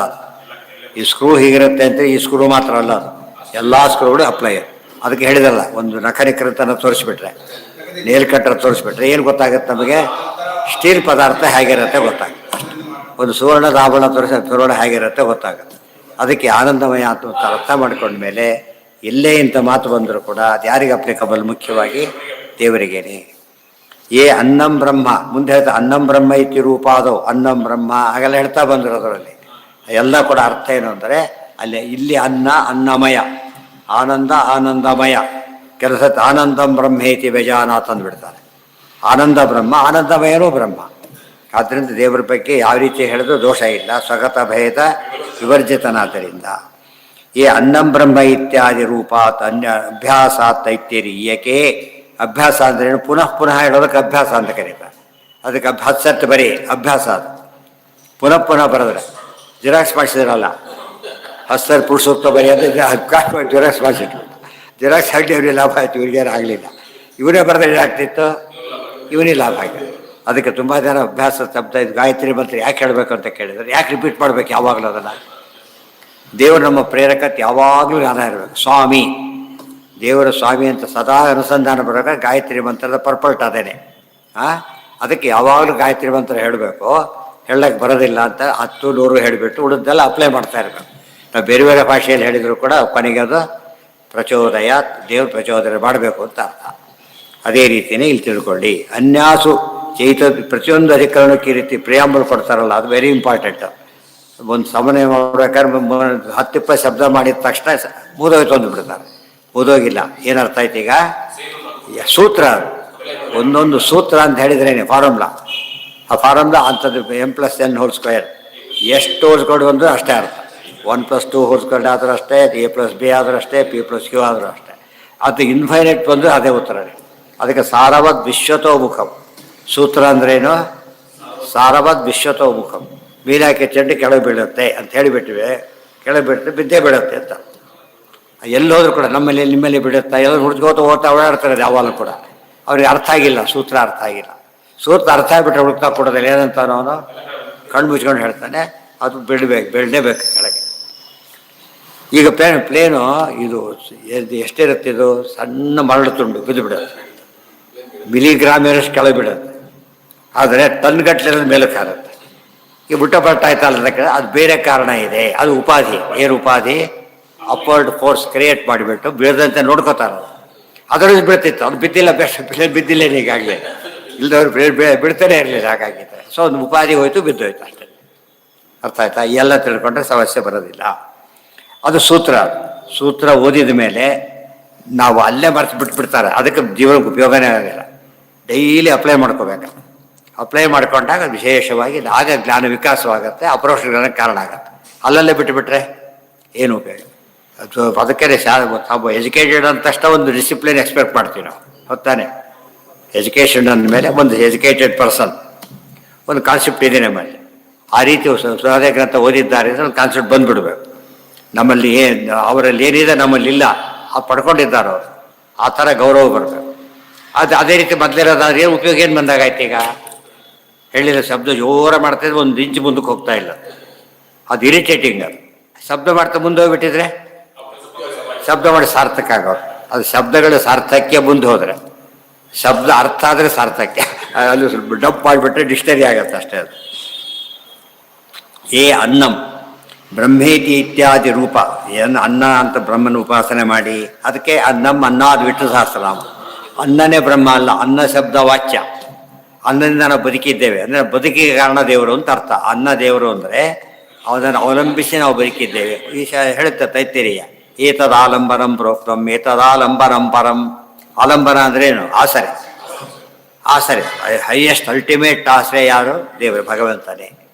Speaker 1: ಈ ಸ್ಕ್ರೂ ಹೀಗಿರುತ್ತೆ ಅಂತ ಈ ಸ್ಕ್ರೂ ಮಾತ್ರ ಅಲ್ಲ, ಅದು ಎಲ್ಲ ಸ್ಕ್ರೂಗಳು ಅಪ್ಲೈ. ಅದಕ್ಕೆ ಹೇಳಿದಲ್ಲ, ಒಂದು ನಖನಿಕೃತನ ತೋರಿಸ್ಬಿಟ್ರೆ, ನೇಲ್ ಕಟ್ಟರ್ ತೋರಿಸ್ಬಿಟ್ರೆ ಏನು ಗೊತ್ತಾಗುತ್ತೆ ನಮಗೆ? ಸ್ಟೀಲ್ ಪದಾರ್ಥ ಹೇಗಿರುತ್ತೆ ಗೊತ್ತಾಗುತ್ತೆ. ಒಂದು ಸುವರ್ಣದ ಆಭರಣ ತೋರಿಸಿ ಸುವರ್ಣ ಹೇಗಿರುತ್ತೆ ಗೊತ್ತಾಗುತ್ತೆ. ಅದಕ್ಕೆ ಆನಂದಮಯ ಅಂತ ಅರ್ಥ ಮಾಡ್ಕೊಂಡ್ಮೇಲೆ ಎಲ್ಲೇ ಇಂಥ ಮಾತು ಬಂದರೂ ಕೂಡ ಅದು ಯಾರಿಗೆ ಅಪ್ಲಿಕಬಲ್? ಮುಖ್ಯವಾಗಿ ದೇವರಿಗೇನೆ. ಏ ಅನ್ನಂ ಬ್ರಹ್ಮ ಮುಂದೆ ಹೇಳ್ತಾ ಅನ್ನಂ ಬ್ರಹ್ಮ ಇತಿ ರೂಪಾದೋ ಅನ್ನಂ ಬ್ರಹ್ಮ ಹಾಗೆಲ್ಲ ಹೇಳ್ತಾ ಬಂದರು. ಅದರಲ್ಲಿ ಎಲ್ಲ ಕೂಡ ಅರ್ಥ ಏನು ಅಂದರೆ ಅಲ್ಲಿ ಇಲ್ಲಿ ಅನ್ನ ಅನ್ನಮಯ, ಆನಂದ ಆನಂದಮಯ. ಕೆಲಸ ಆನಂದಂ ಬ್ರಹ್ಮೇತಿ ಬೇಜಾನಾಥ್ ಅಂದ್ಬಿಡ್ತಾರೆ. ಆನಂದ ಬ್ರಹ್ಮ, ಆನಂದಮಯನೂ ಬ್ರಹ್ಮ. ಆದ್ದರಿಂದ ದೇವರ ಬಗ್ಗೆ ಯಾವ ರೀತಿ ಹೇಳಿದ್ರೂ ದೋಷ ಇಲ್ಲ. ಸ್ವಗತ ಭೇದ ವಿವರ್ಜಿತನಾದ್ದರಿಂದ ಏ ಅನ್ನಂ ಬ್ರಹ್ಮ ಇತ್ಯಾದಿ ರೂಪಾತ್ ಅನ್ಯ ಅಭ್ಯಾಸಾತ್ ತೈತ್ಯರೀಯಕೆ ಅಭ್ಯಾಸ ಅಂದ್ರೆ ಪುನಃ ಪುನಃ ಹೇಳೋದಕ್ಕೆ ಅಭ್ಯಾಸ ಅಂತ ಕರೀತಾರೆ. ಅದಕ್ಕೆ ಹತ್ತು ಬರೀ ಅಭ್ಯಾಸ ಅದು. ಪುನಃ ಪುನಃ ಬರೆದ್ರೆ ಜಿರಾಕ್ಸ್ ಮಾಡಿಸಿದ್ರಲ್ಲ, ಹಸ್ತರ್ ಪುರುಷೋಕ್ತ ಬರೀ ಅಂದರೆ ಜಿರಾಕ್ಸ್ ಮಾಡಿಸಿಟ್ರು. ಜಿರಾಕ್ಸ್ ಹಾಕಿ ಅವ್ರಿಗೆ ಲಾಭ ಆಯಿತು, ಇವ್ರಿಗೇನು ಆಗಲಿಲ್ಲ. ಇವರೇ ಬರೆದ್ರೆ ಏನಾಗ್ತಿತ್ತು, ಇವನೇ ಲಾಭ ಆಗಿದೆ. ಅದಕ್ಕೆ ತುಂಬ ಜನ ಅಭ್ಯಾಸ ಶಬ್ದ ಇದು ಗಾಯತ್ರಿ ಮಂತ್ರ ಯಾಕೆ ಹೇಳಬೇಕು ಅಂತ ಕೇಳಿದರೆ, ಯಾಕೆ ರಿಪೀಟ್ ಮಾಡಬೇಕು ಯಾವಾಗಲೂ ಅದನ್ನು? ದೇವರು ನಮ್ಮ ಪ್ರೇರಕತೆ ಯಾವಾಗಲೂ ಜ್ಞಾನ ಇರಬೇಕು. ಸ್ವಾಮಿ ದೇವರ ಸ್ವಾಮಿ ಅಂತ ಸದಾ ಅನುಸಂಧಾನ ಬರೋಕೆ ಗಾಯತ್ರಿ ಮಂತ್ರದ ಪರ್ಪಲ್ಟ್ ಅದೇನೆ. ಅದಕ್ಕೆ ಯಾವಾಗಲೂ ಗಾಯತ್ರಿ ಮಂತ್ರ ಹೇಳಬೇಕು. ಹೇಳಕ್ಕೆ ಬರೋದಿಲ್ಲ ಅಂತ 10, 100 ಹೇಳಿಬಿಟ್ಟು ಉಳಿದೆಲ್ಲ ಅಪ್ಲೈ ಮಾಡ್ತಾ ಇರಬೇಕು. ನಾವು ಬೇರೆ ಬೇರೆ ಭಾಷೆಯಲ್ಲಿ ಹೇಳಿದರೂ ಕೂಡ ಕೊನೆಗೆ ಅದು ಪ್ರಚೋದಯ, ದೇವ್ರ ಪ್ರಚೋದನೆ ಮಾಡಬೇಕು ಅಂತ ಅರ್ಥ. ಅದೇ ರೀತಿಯೇ ಇಲ್ಲಿ ತಿಳ್ಕೊಳ್ಳಿ. ಅನ್ಯಾಸು ಚೈತ ಪ್ರತಿಯೊಂದು ಅಧಿಕರಣಕ್ಕೆ ಈ ರೀತಿ ಪ್ರಿಯಾಂಬಲ್ ಕೊಡ್ತಾರಲ್ಲ, ಅದು ವೆರಿ ಇಂಪಾರ್ಟೆಂಟ್. ಒಂದು ಸಮನ್ವಯ ಮಾಡ್ಬೇಕಾದ್ರೆ 10-20 ಶಬ್ದ ಮಾಡಿದ ತಕ್ಷಣ ಮುಗಿದೋಯ್ತು ಅಂದುಬಿಡ್ತಾರೆ. ಮುಗಿದೋಗಿಲ್ಲ. ಏನರ್ಥ ಆಯ್ತು ಈಗ? ಸೂತ್ರ, ಒಂದೊಂದು ಸೂತ್ರ ಅಂತ ಹೇಳಿದ್ರೇನೆ ಫಾರ್ಮುಲಾ. ಆ ಫಾರ್ಮುಲಾ ಅಂಥದ್ದು m+n² ಎಷ್ಟು ಹೋಲ್ಸ್ಕೊಂಡು ಬಂದರೂ ಅಷ್ಟೇ ಅರ್ಥ. 1+2 ಹೋಲ್ಸ್ಕೊಂಡು ಆದರೂ ಅಷ್ಟೇ, a+b ಆದರೂ ಅಷ್ಟೇ, p+q ಆದರೂ ಅಷ್ಟೇ. ಅದು ಇನ್ಫೈನೈಟ್ ಬಂದರೂ ಅದೇ ಉತ್ತರನೇ. ಅದಕ್ಕೆ ಸಾರವದ್ ವಿಶ್ವತೋಮುಖಂ ಸೂತ್ರ ಅಂದ್ರೇನು? ಸಾರವದ್ ವಿಶ್ವತೋಮುಖಂ. ಮೀನಾಕೆ ಚೆಂಡು ಕೆಳಗೆ ಬೀಳುತ್ತೆ ಅಂತ ಹೇಳಿಬಿಟ್ಟಿವೆ, ಕೆಳಗೆ ಬಿಟ್ಟು ಬಿದ್ದೇ ಬೀಳುತ್ತೆ ಅಂತ. ಎಲ್ಲೋದ್ರೂ ಕೂಡ ನಮ್ಮಲ್ಲಿ ನಿಮ್ಮಲ್ಲಿ ಬಿಡುತ್ತಾ, ಎಲ್ಲರೂ ಹುಡ್ಕೋತ ಓಡಾಡ್ತಾರೆ ಯಾವಾಗಲೂ ಕೂಡ. ಅವ್ರಿಗೆ ಅರ್ಥ ಆಗಿಲ್ಲ, ಸೂತ್ರ ಅರ್ಥ ಆಗಿಲ್ಲ. ಸೂತ್ರ ಅರ್ಥ ಆಗಿಬಿಟ್ರೆ ಹುಡುಕ್ತಾ ಕೊಡೋದಿಲ್ಲ. ಏನಂತಾನೋ ಅವನು ಕಣ್ಣು ಮುಚ್ಕೊಂಡು ಹೇಳ್ತಾನೆ, ಅದು ಬೆಳಲೇಬೇಕು ಕೆಳಗೆ. ಈಗ ಪ್ಲೇನು ಇದು ಎಷ್ಟಿರುತ್ತೆ, ಇದು ಸಣ್ಣ ಮರಳು ತುಂಡು ಬಿದ್ದು ಬಿಡುತ್ತೆ, ಮಿಲಿಗ್ರಾಮಿನಷ್ಟು ಕೆಳಗೆ ಬಿಡುತ್ತೆ. ಆದರೆ ಟನ್ಗಟ್ಟಲೆ ಮೇಲಕ್ಕೆ ಹಾರುತ್ತೆ. ಈ ಬುಟ್ಟಪಟ್ಟ ಆಯ್ತಲ್ಲ, ಅದಕ್ಕೆ ಅದು ಬೇರೆ ಕಾರಣ ಇದೆ. ಅದು ಉಪಾಧಿ. ಏನು ಉಪಾಧಿ? ಅಪ್ವರ್ಡ್ ಫೋರ್ಸ್ ಕ್ರಿಯೇಟ್ ಮಾಡಿಬಿಟ್ಟು ಬೀಳದಂತೆ ನೋಡ್ಕೋತಾರೆ. ಅದರಲ್ಲಿ ಬೀಳ್ತಿತ್ತು, ಅದು ಬಿದ್ದಿಲ್ಲ, ಬಿದ್ದಿಲ್ಲೇನು ಈಗಾಗಲೇ ಇಲ್ದವ್ರು ಬಿಡ್ತಾನೆ ಇರಲಿಲ್ಲ, ಹಾಗಾಗಿದೆ. ಸೊ ಒಂದು ಉಪಾಧಿ ಹೋಯ್ತು, ಬಿದ್ದೋಯ್ತು ಅಷ್ಟೇ. ಅರ್ಥ ಆಯ್ತಾ? ಎಲ್ಲ ತಿಳ್ಕೊಂಡ್ರೆ ಸಮಸ್ಯೆ ಬರೋದಿಲ್ಲ. ಅದು ಸೂತ್ರ. ಸೂತ್ರ ಓದಿದ ಮೇಲೆ ನಾವು ಅಲ್ಲೇ ಮರೆತು ಬಿಟ್ಬಿಡ್ತಾರೆ. ಅದಕ್ಕೆ ಜೀವನಕ್ಕೆ ಉಪಯೋಗನೇ ಆಗೋದಿಲ್ಲ. ಡೈಲಿ ಅಪ್ಲೈ ಮಾಡ್ಕೋಬೇಕು. ಅಪ್ಲೈ ಮಾಡ್ಕೊಂಡಾಗ ವಿಶೇಷವಾಗಿ ಆಗ ಜ್ಞಾನ ವಿಕಾಸವಾಗುತ್ತೆ, ಅಪರೋಕ್ಷ ಜ್ಞಾನಕ್ಕೆ ಕಾರಣ ಆಗುತ್ತೆ. ಅಲ್ಲಲ್ಲೇ ಬಿಟ್ಟುಬಿಟ್ರೆ ಏನು ಉಪಯೋಗ? ಅದಕ್ಕೆ ಎಜುಕೇಟೆಡ್ ಅಂತ ತಕ್ಷಣ ಒಂದು ಡಿಸಿಪ್ಲಿನ್ ಎಕ್ಸ್ಪೆಕ್ಟ್ ಮಾಡ್ತೀವಿ ನಾವು, ಹೊತ್ತಾನೆ. ಎಜುಕೇಷನ್ ಅಂದಮೇಲೆ ಒಂದು ಎಜುಕೇಟೆಡ್ ಪರ್ಸನ್, ಒಂದು ಕಾನ್ಸೆಪ್ಟ್ ಇದೆ ನಮ್ಮಲ್ಲಿ. ಆ ರೀತಿ ಸುಧಾರ ಗ್ರಂಥ ಓದಿದ್ದಾರೆ ಅಂದರೆ ಒಂದು ಕಾನ್ಸೆಪ್ಟ್ ಬಂದುಬಿಡ್ಬೇಕು ನಮ್ಮಲ್ಲಿ. ಅವರಲ್ಲಿ ಏನಿದೆ ನಮ್ಮಲ್ಲಿ ಇಲ್ಲ, ಅದು ಪಡ್ಕೊಂಡಿದ್ದಾರೆ ಅವರು. ಆ ಥರ ಗೌರವ ಬರಬೇಕು. ಅದೇ ರೀತಿ ಮೊದಲಿರೋದಾದ್ರೆ ಏನು ಉಪಯೋಗ? ಏನು ಬಂದಾಗಾಯ್ತು? ಈಗ ಹೇಳಿದ ಶಬ್ದ ಜೋರ ಮಾಡ್ತಾಯಿದ್ರೆ 1 ಇಂಚ್ ಮುಂದಕ್ಕೆ ಹೋಗ್ತಾ ಇಲ್ಲ. ಅದು ಇರಿಟೇಟಿಂಗ್. ಅದು ಶಬ್ದ ಮಾಡ್ತಾ ಮುಂದೆ ಹೋಗ್ಬಿಟ್ಟಿದ್ರೆ ಶಬ್ದ ಮಾಡಿ ಸಾರ್ಥಕ ಆಗೋದು. ಅದು ಶಬ್ದಗಳ ಸಾರ್ಥಕ್ಯ ಮುಂದೆ ಹೋದರೆ, ಶಬ್ದ ಅರ್ಥ ಆದರೆ ಸಾರ್ಥಕ್ಯ. ಅಲ್ಲಿ ಸ್ವಲ್ಪ ಡಪ್ ಮಾಡಿಬಿಟ್ರೆ ಡಿಕ್ಷನರಿ ಆಗುತ್ತೆ ಅಷ್ಟೇ. ಅದು ಅನ್ನಂ ಬ್ರಹ್ಮೇತಿ ಇತ್ಯಾದಿ ರೂಪ. ಏನು ಅನ್ನ ಅಂತ ಬ್ರಹ್ಮನ ಉಪಾಸನೆ ಮಾಡಿ, ಅದಕ್ಕೆ ಅನ್ನಂ ಅನ್ನಾದ ವಿಷ್ಣು ಸಹಸ್ರನಾಮ. ಅನ್ನನೇ ಬ್ರಹ್ಮ ಅಲ್ಲ, ಅನ್ನ ಶಬ್ದ ವಾಚ್ಯ. ಅನ್ನದಿಂದ ನಾವು ಬದುಕಿದ್ದೇವೆ ಅಂದರೆ ಬದುಕಿಗೆ ಕಾರಣ ದೇವರು ಅಂತ ಅರ್ಥ. ಅನ್ನ ದೇವರು ಅಂದರೆ ಅವನನ್ನು ಅವಲಂಬಿಸಿ ನಾವು ಬದುಕಿದ್ದೇವೆ. ಹೇಳುತ್ತೆ ತೈತ್ತಿರೀಯ, ಏತದಾಲಂಬನಂ ಪ್ರೋಕ್ತಂ ಏತದಾಲಂಬನಂ ಪರಂ. ಆಲಂಬನ ಅಂದ್ರೆ ಏನು? ಆಸರೆ. ಆಸರೆ ಹೈಯೆಸ್ಟ್ ಅಲ್ಟಿಮೇಟ್ ಆಶ್ರಯ ಯಾರು? ದೇವರು, ಭಗವಂತನೇ.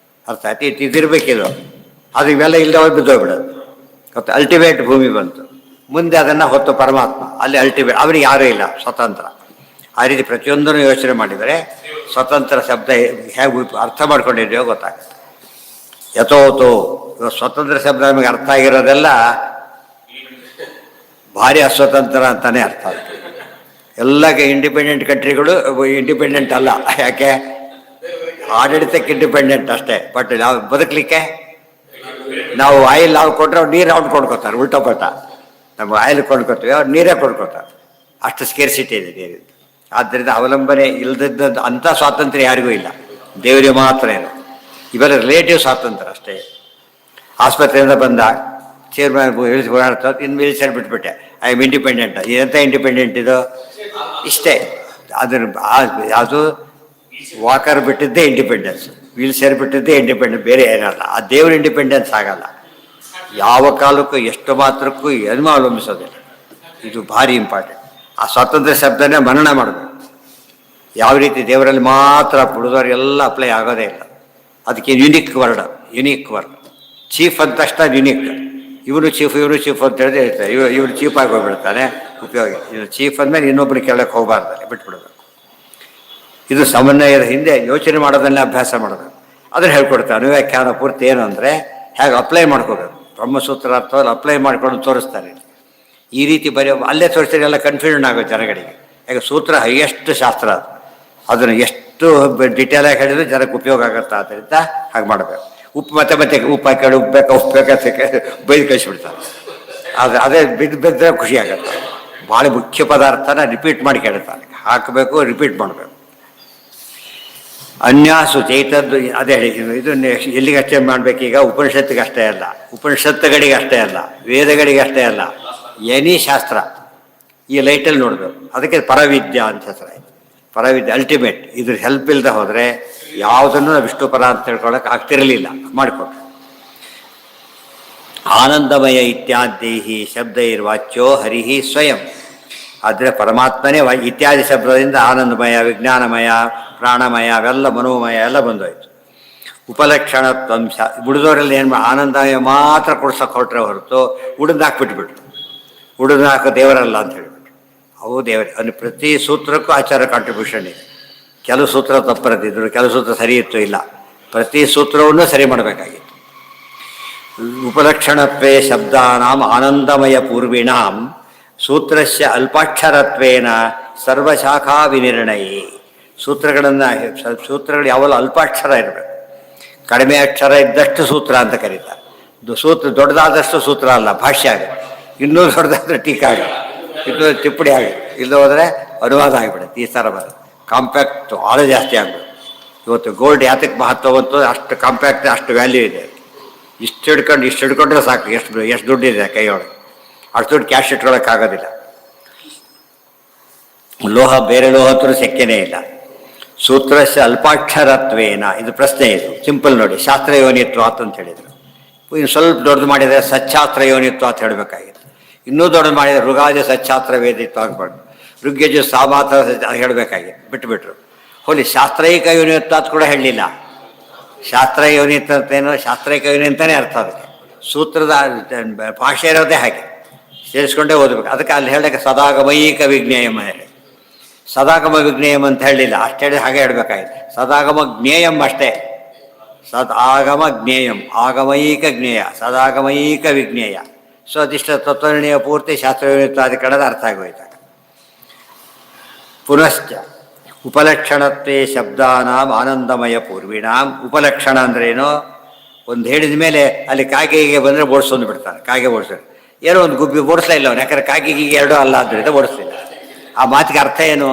Speaker 1: ಅರ್ಥ ಆಯ್ತು? ಇದಿರ್ಬೇಕಿದು. ಅದು ಇವೆಲ್ಲ ಇಲ್ಲದವ್ರು ಬಿದ್ದೋಗ್ಬಿಡೋದು. ಮತ್ತು ಅಲ್ಟಿಮೇಟ್ ಭೂಮಿ ಬಂತು, ಮುಂದೆ ಅದನ್ನು ಹೊತ್ತು ಪರಮಾತ್ಮ. ಅಲ್ಲಿ ಅಲ್ಟಿಮೇಟ್, ಅವರಿಗೆ ಯಾರೂ ಇಲ್ಲ, ಸ್ವತಂತ್ರ. ಆ ರೀತಿ ಪ್ರತಿಯೊಂದನ್ನು ಯೋಚನೆ ಮಾಡಿದರೆ ಸ್ವತಂತ್ರ ಶಬ್ದ ಹೇಗೆ ಅರ್ಥ ಮಾಡ್ಕೊಂಡಿದ್ದೀವೋ ಗೊತ್ತಾಗುತ್ತೆ. ಯಥೋತೋ ಸ್ವತಂತ್ರ ಶಬ್ದ ನಮಗೆ ಅರ್ಥ ಆಗಿರೋದೆಲ್ಲ ಭಾರಿ ಅಸ್ವತಂತ್ರ ಅಂತಲೇ ಅರ್ಥ ಆಗುತ್ತೆ. ಎಲ್ಲ ಇಂಡಿಪೆಂಡೆಂಟ್ ಕಂಟ್ರಿಗಳು ಇಂಡಿಪೆಂಡೆಂಟ್ ಅಲ್ಲ. ಯಾಕೆ? ಆಡಳಿತಕ್ಕೆ ಇಂಡಿಪೆಂಡೆಂಟ್ ಅಷ್ಟೇ. ಬಟ್ ನಾವು ಬದುಕಲಿಕ್ಕೆ ನಾವು ಆಯಿಲ್ ನಾವು ಕೊಟ್ಟರೆ ಅವ್ರು ನೀರು ಅವ್ರು ಕೊಂಡ್ಕೊತಾರೆ. ಉಲ್ಟಪಟ್ಟ ನಮ್ಗೆ ಆಯಿಲ್ ಕೊಂಡ್ಕೊತೀವಿ, ಅವ್ರು ನೀರೇ ಕೊಂಡ್ಕೊತಾರೆ. ಅಷ್ಟು ಸ್ಕೇರ್ಸಿಟಿ ಇದೆ ನೀರಿದ್ದು. ಆದ್ದರಿಂದ ಅವಲಂಬನೆ ಇಲ್ಲದಿದ್ದ ಅಂಥ ಸ್ವಾತಂತ್ರ್ಯ ಯಾರಿಗೂ ಇಲ್ಲ, ದೇವರಿಗೆ ಮಾತ್ರ. ಏನು ಇವೆಲ್ಲ ರಿಲೇಟಿವ್ ಸ್ವಾತಂತ್ರ್ಯ ಅಷ್ಟೇ. ಆಸ್ಪತ್ರೆಯಿಂದ ಬಂದ ಚೇರ್ಮನ್ ಇಳಿಸಿ ಓಡಾಡ್ತಾರೆ, ಇನ್ನು ವೀಲ್ ಚೇರ್ ಬಿಟ್ಬಿಟ್ಟೆ, ಐ ಆಮ್ ಇಂಡಿಪೆಂಡೆಂಟ್. ಎಂಥ ಇಂಡಿಪೆಂಡೆಂಟ್ ಇದು? ಇಷ್ಟೇ. ಅದು ವಾಕರ್ ಬಿಟ್ಟಿದ್ದೇ ಇಂಡಿಪೆಂಡೆನ್ಸ್, ವೀಲ್ ಚೇರ್ ಬಿಟ್ಟಿದ್ದೇ ಇಂಡಿಪೆಂಡೆನ್ಸ್, ಬೇರೆ ಏನಲ್ಲ. ಆ ದೇವ್ರ ಇಂಡಿಪೆಂಡೆನ್ಸ್ ಆಗಲ್ಲ. ಯಾವ ಕಾಲಕ್ಕೂ ಎಷ್ಟು ಮಾತ್ರಕ್ಕೂ ಏನೂ ಅವಲಂಬಿಸೋದಿಲ್ಲ. ಇದು ಭಾರಿ ಇಂಪಾರ್ಟೆಂಟ್. ಆ ಸ್ವಾತಂತ್ರ್ಯ ಶಬ್ದನೇ ಮನನ ಮಾಡಬೇಕು. ಯಾವ ರೀತಿ ದೇವರಲ್ಲಿ ಮಾತ್ರ ಬಿಡೋದವ್ರಿಗೆಲ್ಲ ಅಪ್ಲೈ ಆಗೋದೇ ಇಲ್ಲ. ಅದಕ್ಕೆ ಯುನಿಕ್ ವರ್ಡ್. ಚೀಫ್ ಅಂತ ತಕ್ಷಣ ಯುನಿಕ್. ಇವನು ಚೀಫ್ ಅಂತ ಹೇಳಿದ್ರೆ ಹೇಳ್ತಾರೆ, ಇವ್ರು ಚೀಫಾಗಿ ಹೋಗ್ಬಿಡ್ತಾನೆ. ಉಪಯೋಗ. ಇದು ಚೀಫ್ ಅಂದಮೇಲೆ ಇನ್ನೊಬ್ರಿಗೆ ಕೇಳಕ್ಕೆ ಹೋಗಬಾರ್ದು, ಬಿಟ್ಬಿಡಬೇಕು. ಇದು ಸಮನ್ವಯದ ಹಿಂದೆ ಯೋಚನೆ ಮಾಡೋದನ್ನೇ ಅಭ್ಯಾಸ ಮಾಡಬೇಕು. ಅದನ್ನು ಹೇಳ್ಕೊಡ್ತಾರೆ. ಅನುವ್ಯಾಖ್ಯಾನ ಪೂರ್ತಿ ಏನು ಅಂದರೆ ಹೇಗೆ ಅಪ್ಲೈ ಮಾಡ್ಕೋಬೇಕು. ಬ್ರಹ್ಮಸೂತ್ರ ಅರ್ಥದಲ್ಲಿ ಅಪ್ಲೈ ಮಾಡ್ಕೊಂಡು ತೋರಿಸ್ತಾರೆ. ಈ ರೀತಿ ಬರೆಯೋ ಅಲ್ಲೇ ತೋರಿಸಿದ್ರೆ ಎಲ್ಲ ಕನ್ಫ್ಯೂಷನ್ ಆಗೋದು ಜನಗಳಿಗೆ. ಯಾಕೆ ಸೂತ್ರ ಹೈಯೆಸ್ಟ್ ಶಾಸ್ತ್ರ ಅದು. ಅದನ್ನು ಎಷ್ಟು ಡಿಟೇಲಾಗಿ ಹೇಳಿದ್ರೆ ಜನಕ್ಕೆ ಉಪಯೋಗ ಆಗುತ್ತೆ. ಆದ್ದರಿಂದ ಹಾಗೆ ಮಾಡಬೇಕು. ಉಪ್ಪು ಮತ್ತೆ ಉಪ್ಪು ಹಾಕಿ ಉಪ್ಪು ಬೇಕಾ ಬೈದು ಕಳಿಸ್ಬಿಡ್ತಾರೆ. ಆದರೆ ಅದೇ ಬಿದ್ದರೆ ಖುಷಿ ಆಗುತ್ತೆ. ಭಾಳ ಮುಖ್ಯ ಪದಾರ್ಥನ ರಿಪೀಟ್ ಮಾಡಿ ಕೇಳ್ತಾನೆ. ಹಾಕಬೇಕು, ರಿಪೀಟ್ ಮಾಡಬೇಕು. ಅನ್ಯಾಸು ಚೈತದ್ದು ಅದೇ ಹೇಳಿ. ಇದು ಎಲ್ಲಿಗಷ್ಟೇ ಮಾಡಬೇಕೀಗ? ಉಪನಿಷತ್ತಿಗೆ ಅಷ್ಟೇ ಅಲ್ಲ, ಉಪನಿಷತ್ತುಗಳಿಗೆ ಅಷ್ಟೇ ಅಲ್ಲ, ವೇದಗಳಿಗೆ ಅಷ್ಟೇ ಅಲ್ಲ, ಎನಿ ಶಾಸ್ತ್ರ ಈ ಲೈಟಲ್ಲಿ ನೋಡಬೇಕು. ಅದಕ್ಕೆ ಪರವಿದ್ಯಾ ಅಂತ ಹೆಸರಾಯಿತು. ಪರವಿದ್ಯೆ ಅಲ್ಟಿಮೇಟ್. ಇದ್ರ ಹೆಲ್ಪ್ ಇಲ್ಲದೆ ಹೋದರೆ ಯಾವುದನ್ನು ನಾವು ವಿಷ್ಣು ಪರ ಅಂತ ತಿಳ್ಕೊಳ್ಳೋಕೆ ಆಗ್ತಿರಲಿಲ್ಲ. ಮಾಡಿಕೊಟ್ರು. ಆನಂದಮಯ ಇತ್ಯಾದಿ ಶಬ್ದೈರ್ವಾಚ್ಯೋ ಹರಿಹಿ ಸ್ವಯಂ. ಆದರೆ ಪರಮಾತ್ಮನೇ ಇತ್ಯಾದಿ ಶಬ್ದದಿಂದ ಆನಂದಮಯ, ವಿಜ್ಞಾನಮಯ, ಪ್ರಾಣಮಯ ಅವೆಲ್ಲ ಮನೋಮಯ ಎಲ್ಲ ಬಂದೋಯ್ತು. ಉಪಲಕ್ಷಣತ್ವಂಶ ಉಳಿದವರಲ್ಲಿ ಏನು ಆನಂದಮಯ ಮಾತ್ರ ಕೊಡ್ಸೋಕೆ ಹೊರಟ್ರೆ ಹೊರತು ಉಳಿದು ಹಾಕ್ಬಿಟ್ಬಿಟ್ರು. ಉಳಿದು ಹಾಕೋ ದೇವರಲ್ಲ ಅಂತ ಹೇಳಿಬಿಟ್ರು. ಅವು ದೇವರೇ. ಅಂದರೆ ಪ್ರತಿ ಸೂತ್ರಕ್ಕೂ ಆಚಾರ ಕಾಂಟ್ರಿಬ್ಯೂಷನ್ ಇದೆ. ಕೆಲವು ಸೂತ್ರ ತಪ್ಪರದಿದ್ರು, ಕೆಲವು ಸೂತ್ರ ಸರಿ ಇತ್ತು, ಇಲ್ಲ. ಪ್ರತಿ ಸೂತ್ರವನ್ನು ಸರಿ ಮಾಡಬೇಕಾಗಿತ್ತು. ಉಪಲಕ್ಷಣತ್ವೇ ಶಬ್ದಾನಾಂ ಆನಂದಮಯ ಪೂರ್ವಿಣಾಂ ಸೂತ್ರಸ್ಯ ಅಲ್ಪಾಕ್ಷರತ್ವೇನ ಸರ್ವಶಾಖಾ ವಿನಿರ್ಣಯೇ. ಸೂತ್ರಗಳು ಯಾವಲ್ಲ ಅಲ್ಪಾಕ್ಷರ ಇರಬೇಕು. ಕಡಿಮೆ ಅಕ್ಷರ ಇದ್ದಷ್ಟು ಸೂತ್ರ ಅಂತ ಕರೀತಾರೆ. ಸೂತ್ರ ದೊಡ್ಡದಾದಷ್ಟು ಸೂತ್ರ ಅಲ್ಲ, ಭಾಷ್ಯ ಆಗುತ್ತೆ. ಇನ್ನೂ ದೊಡ್ಡದಾದ್ರೆ ಟೀಕಾ ಆಗುತ್ತೆ, ಇನ್ನೂ ಟಿಪ್ಪಣಿ ಆಗುತ್ತೆ. ಇಲ್ಲ ಹೋದರೆ ಅನುವಾದ ಆಗಿಬಿಡುತ್ತೆ. ಈ ಥರ ಬರುತ್ತೆ. ಕಾಂಪ್ಯಾಕ್ಟ್ ಭಾಳ ಜಾಸ್ತಿ ಆಗ್ಬಿಡುತ್ತೆ. ಇವತ್ತು ಗೋಲ್ಡ್ ಯಾತಕ್ಕೆ ಮಹತ್ವ ಬಂತು? ಅಷ್ಟು ಕಾಂಪ್ಯಾಕ್ಟ್, ಅಷ್ಟು ವ್ಯಾಲ್ಯೂ ಇದೆ. ಇಷ್ಟು ಹಿಡ್ಕೊಂಡ್ರೆ ಸಾಕು. ಎಷ್ಟು ದುಡ್ಡಿದೆ ಕೈಯೊಳಗೆ. ಅಷ್ಟು ದುಡ್ಡು ಕ್ಯಾಶ್ ಇಟ್ಕೊಳ್ಳೋಕ್ಕಾಗೋದಿಲ್ಲ. ಲೋಹ ಬೇರೆ ಲೋಹ ಹತ್ರ ಶಕ್ಯನೇ ಇಲ್ಲ. ಸೂತ್ರಸ್ಯ ಅಲ್ಪಾಕ್ಷರತ್ವೇನ. ಇದು ಪ್ರಶ್ನೆ. ಇದು ಸಿಂಪಲ್ ನೋಡಿ. ಶಾಸ್ತ್ರ ಯೋನಿತ್ವ ಅಂತ ಹೇಳಿದರು. ಇನ್ನು ಸ್ವಲ್ಪ ದೊಡ್ಡದು ಮಾಡಿದರೆ ಸಚ್ಛಾಸ್ತ್ರ ಯೋನಿತ್ವ ಅಂತ ಹೇಳಬೇಕಾಗಿತ್ತು. ಇನ್ನೂ ದೊಡ್ಡದು ಮಾಡಿದರೆ ಋಗಾಜ ಸಚ್ಛಾಸ್ತ್ರ ವೇದಿತ್ವ ಆಗಬಾರ್ದು. ಋಗ್ಯಜು ಸಾಮಾತ್ರ ಹೇಳಬೇಕಾಗಿತ್ತು, ಬಿಟ್ಟುಬಿಟ್ರು. ಹೋಲಿ ಶಾಸ್ತ್ರೈಕ ಯೋನಿತ್ವ ಅಂತ ಕೂಡ ಹೇಳಲಿಲ್ಲ. ಶಾಸ್ತ್ರ ಯೋನಿತ್ವ ಅಂತೇನೋ ಶಾಸ್ತ್ರೈಕ ಯೋನಿ ಅಂತಲೇ ಅರ್ಥ. ಅದಕ್ಕೆ ಸೂತ್ರದ ಭಾಷೆ ಇರೋದೇ ಹಾಗೆ ಸೇರಿಸ್ಕೊಂಡೇ ಓದಬೇಕು. ಅದಕ್ಕೆ ಅಲ್ಲಿ ಹೇಳಕ್ಕೆ ಸದಾಗಮೈಕ ವಿಜ್ಞೇಯಂ ಹೇಳಿ. ಸದಾಗಮ ವಿಜ್ಞೇಯಂ ಅಂತ ಹೇಳಲಿಲ್ಲ. ಅಷ್ಟು ಹೇಳಿ ಹಾಗೆ ಹೇಳಬೇಕಾಗಿದೆ. ಸದಾಗಮ ಜ್ಞೇಯಂ ಅಷ್ಟೇ. ಸದಾಗಮ ಜ್ಞೇಯಂ, ಆಗಮೈಕ ಜ್ಞೇಯ, ಸದಾಗಮೈಕ ವಿಜ್ಞೇಯ. ಸೊ ಅದಿಷ್ಟ ತತ್ವನಿರ್ಣಯ ಪೂರ್ತಿ ಶಾಸ್ತ್ರಯೋನಿತ್ವಾದಿಕರಣದ ಅರ್ಥ ಆಗೋಯ್ತಾಗ. ಪುನಶ್ಚ ಉಪಲಕ್ಷಣತ್ವೇ ಶಬ್ದಾನಾಂ ಆನಂದಮಯ ಪೂರ್ವಿಣಾಂ. ಉಪಲಕ್ಷಣ ಅಂದ್ರೇನು? ಒಂದು ಹೇಳಿದ ಮೇಲೆ ಅಲ್ಲಿ ಕಾಗೆಗೆ ಬಂದರೆ ಓಡಿಸೊಂದು ಬಿಡ್ತಾನೆ. ಕಾಗೆ ಓಡಿಸ್ತಾರೆ. ಏನೋ ಒಂದು ಗುಬ್ಬಿ ಓಡಿಸ್ಲೇ ಇಲ್ಲ ಅವನು. ಯಾಕಂದ್ರೆ ಕಾಗೆಗೆ ಎರಡೂ ಅಲ್ಲ ಆದ್ದರಿಂದ ಓಡಿಸ್ಲಿಲ್ಲ. ಆ ಮಾತಿಗೆ ಅರ್ಥ ಏನು?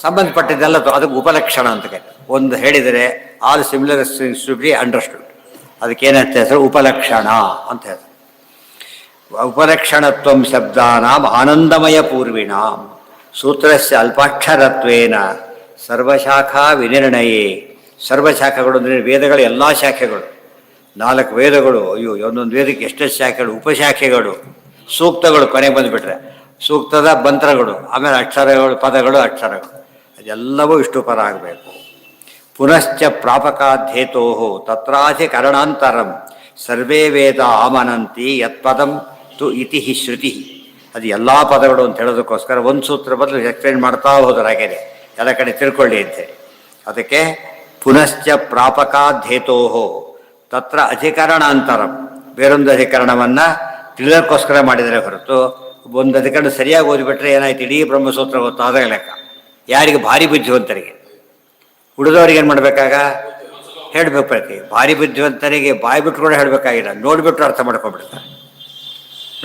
Speaker 1: ಸಂಬಂಧಪಟ್ಟಿದ್ದೆಲ್ಲ ಅದಕ್ಕೆ ಉಪಲಕ್ಷಣ ಅಂತ ಕರೀತಾರೆ. ಒಂದು ಹೇಳಿದರೆ all similar to be understood. ಅದಕ್ಕೇನಂತ ಹೆಸರು? ಉಪಲಕ್ಷಣ ಅಂತ ಹೇಳ್ತಾರೆ. ಉಪಲಕ್ಷಣತ್ವಂ ಶಬ್ದಾನಾಂ ಆನಂದಮಯ ಪೂರ್ವಿಣಾಂ ಸೂತ್ರಸ್ಯ ಅಲ್ಪಾಕ್ಷರತ್ವೇನ ಸರ್ವಶಾಖಾ ವಿನಿರ್ಣಯೇ. ಸರ್ವಶಾಖೆಗಳು ಅಂದರೆ ವೇದಗಳು ಎಲ್ಲ ಶಾಖೆಗಳು. 4 ವೇದಗಳು. ಅಯ್ಯೋ, ಒಂದೊಂದು ವೇದಕ್ಕೆ ಎಷ್ಟೆಷ್ಟು ಶಾಖೆಗಳು, ಉಪಶಾಖೆಗಳು, ಸೂಕ್ತಗಳು ಕೊನೆಗೆ ಬಂದುಬಿಟ್ರೆ ಸೂಕ್ತದ ಮಂತ್ರಗಳು, ಆಮೇಲೆ ಅಕ್ಷರಗಳು, ಪದಗಳು, ಅಕ್ಷರಗಳು, ಅದೆಲ್ಲವೂ ವಿಷ್ಣುಪರ ಆಗಬೇಕು. ಪುನಶ್ಚ ಪ್ರಾಪಕಾಧ್ಯೇತೋ ತತ್ರಾಧಿಕರಣಾಂತರಂ ಸರ್ವೇ ವೇದ ಆಮನಂತಿ ಯತ್ಪದಂ ತು ಇತಿ ಹಿ ಶ್ರುತಿ. ಅದು ಎಲ್ಲ ಪದಗಳು ಅಂತ ಹೇಳೋದಕ್ಕೋಸ್ಕರ ಒಂದು ಸೂತ್ರ ಬದಲು ಎಕ್ಸ್ಪ್ಲೇನ್ ಮಾಡ್ತಾ ಹೋದ್ರೆ ಹಾಗೇನೆ ಎಲ್ಲ ಕಡೆ ತಿಳ್ಕೊಳ್ಳಿ ಅಂತೇಳಿ. ಅದಕ್ಕೆ ಪುನಶ್ಚ ಪ್ರಾಪಕಾಧ್ಯೇತೋ ತತ್ರ ಅಧಿಕರಣಾಂತರಂ. ಬೇರೊಂದು ಅಧಿಕರಣವನ್ನು ತಿಳಿಯೋಕ್ಕೋಸ್ಕರ ಮಾಡಿದರೆ ಹೊರತು ಒಂದು ಅಧಿಕರಣ ಸರಿಯಾಗಿ ಓದಿಬಿಟ್ರೆ ಏನಾಯ್ತು? ಇಡೀ ಬ್ರಹ್ಮಸೂತ್ರ ಗೊತ್ತಾದಾಗ ಲೆಕ್ಕ. ಯಾರಿಗೆ? ಭಾರಿ ಬುದ್ಧಿವಂತರಿಗೆ. ಉಳಿದವ್ರಿಗೆ ಏನು ಮಾಡಬೇಕಾಗ? ಹೇಳಬೇಕು. ಪ್ರತಿ ಭಾರಿ ಬುದ್ಧಿವಂತನಿಗೆ ಬಾಯಿ ಬಿಟ್ಟು ಕೂಡ ಹೇಳಬೇಕಾಗಿಲ್ಲ, ನೋಡಿಬಿಟ್ಟು ಅರ್ಥ ಮಾಡ್ಕೊಂಡ್ಬಿಡ್ತಾನೆ.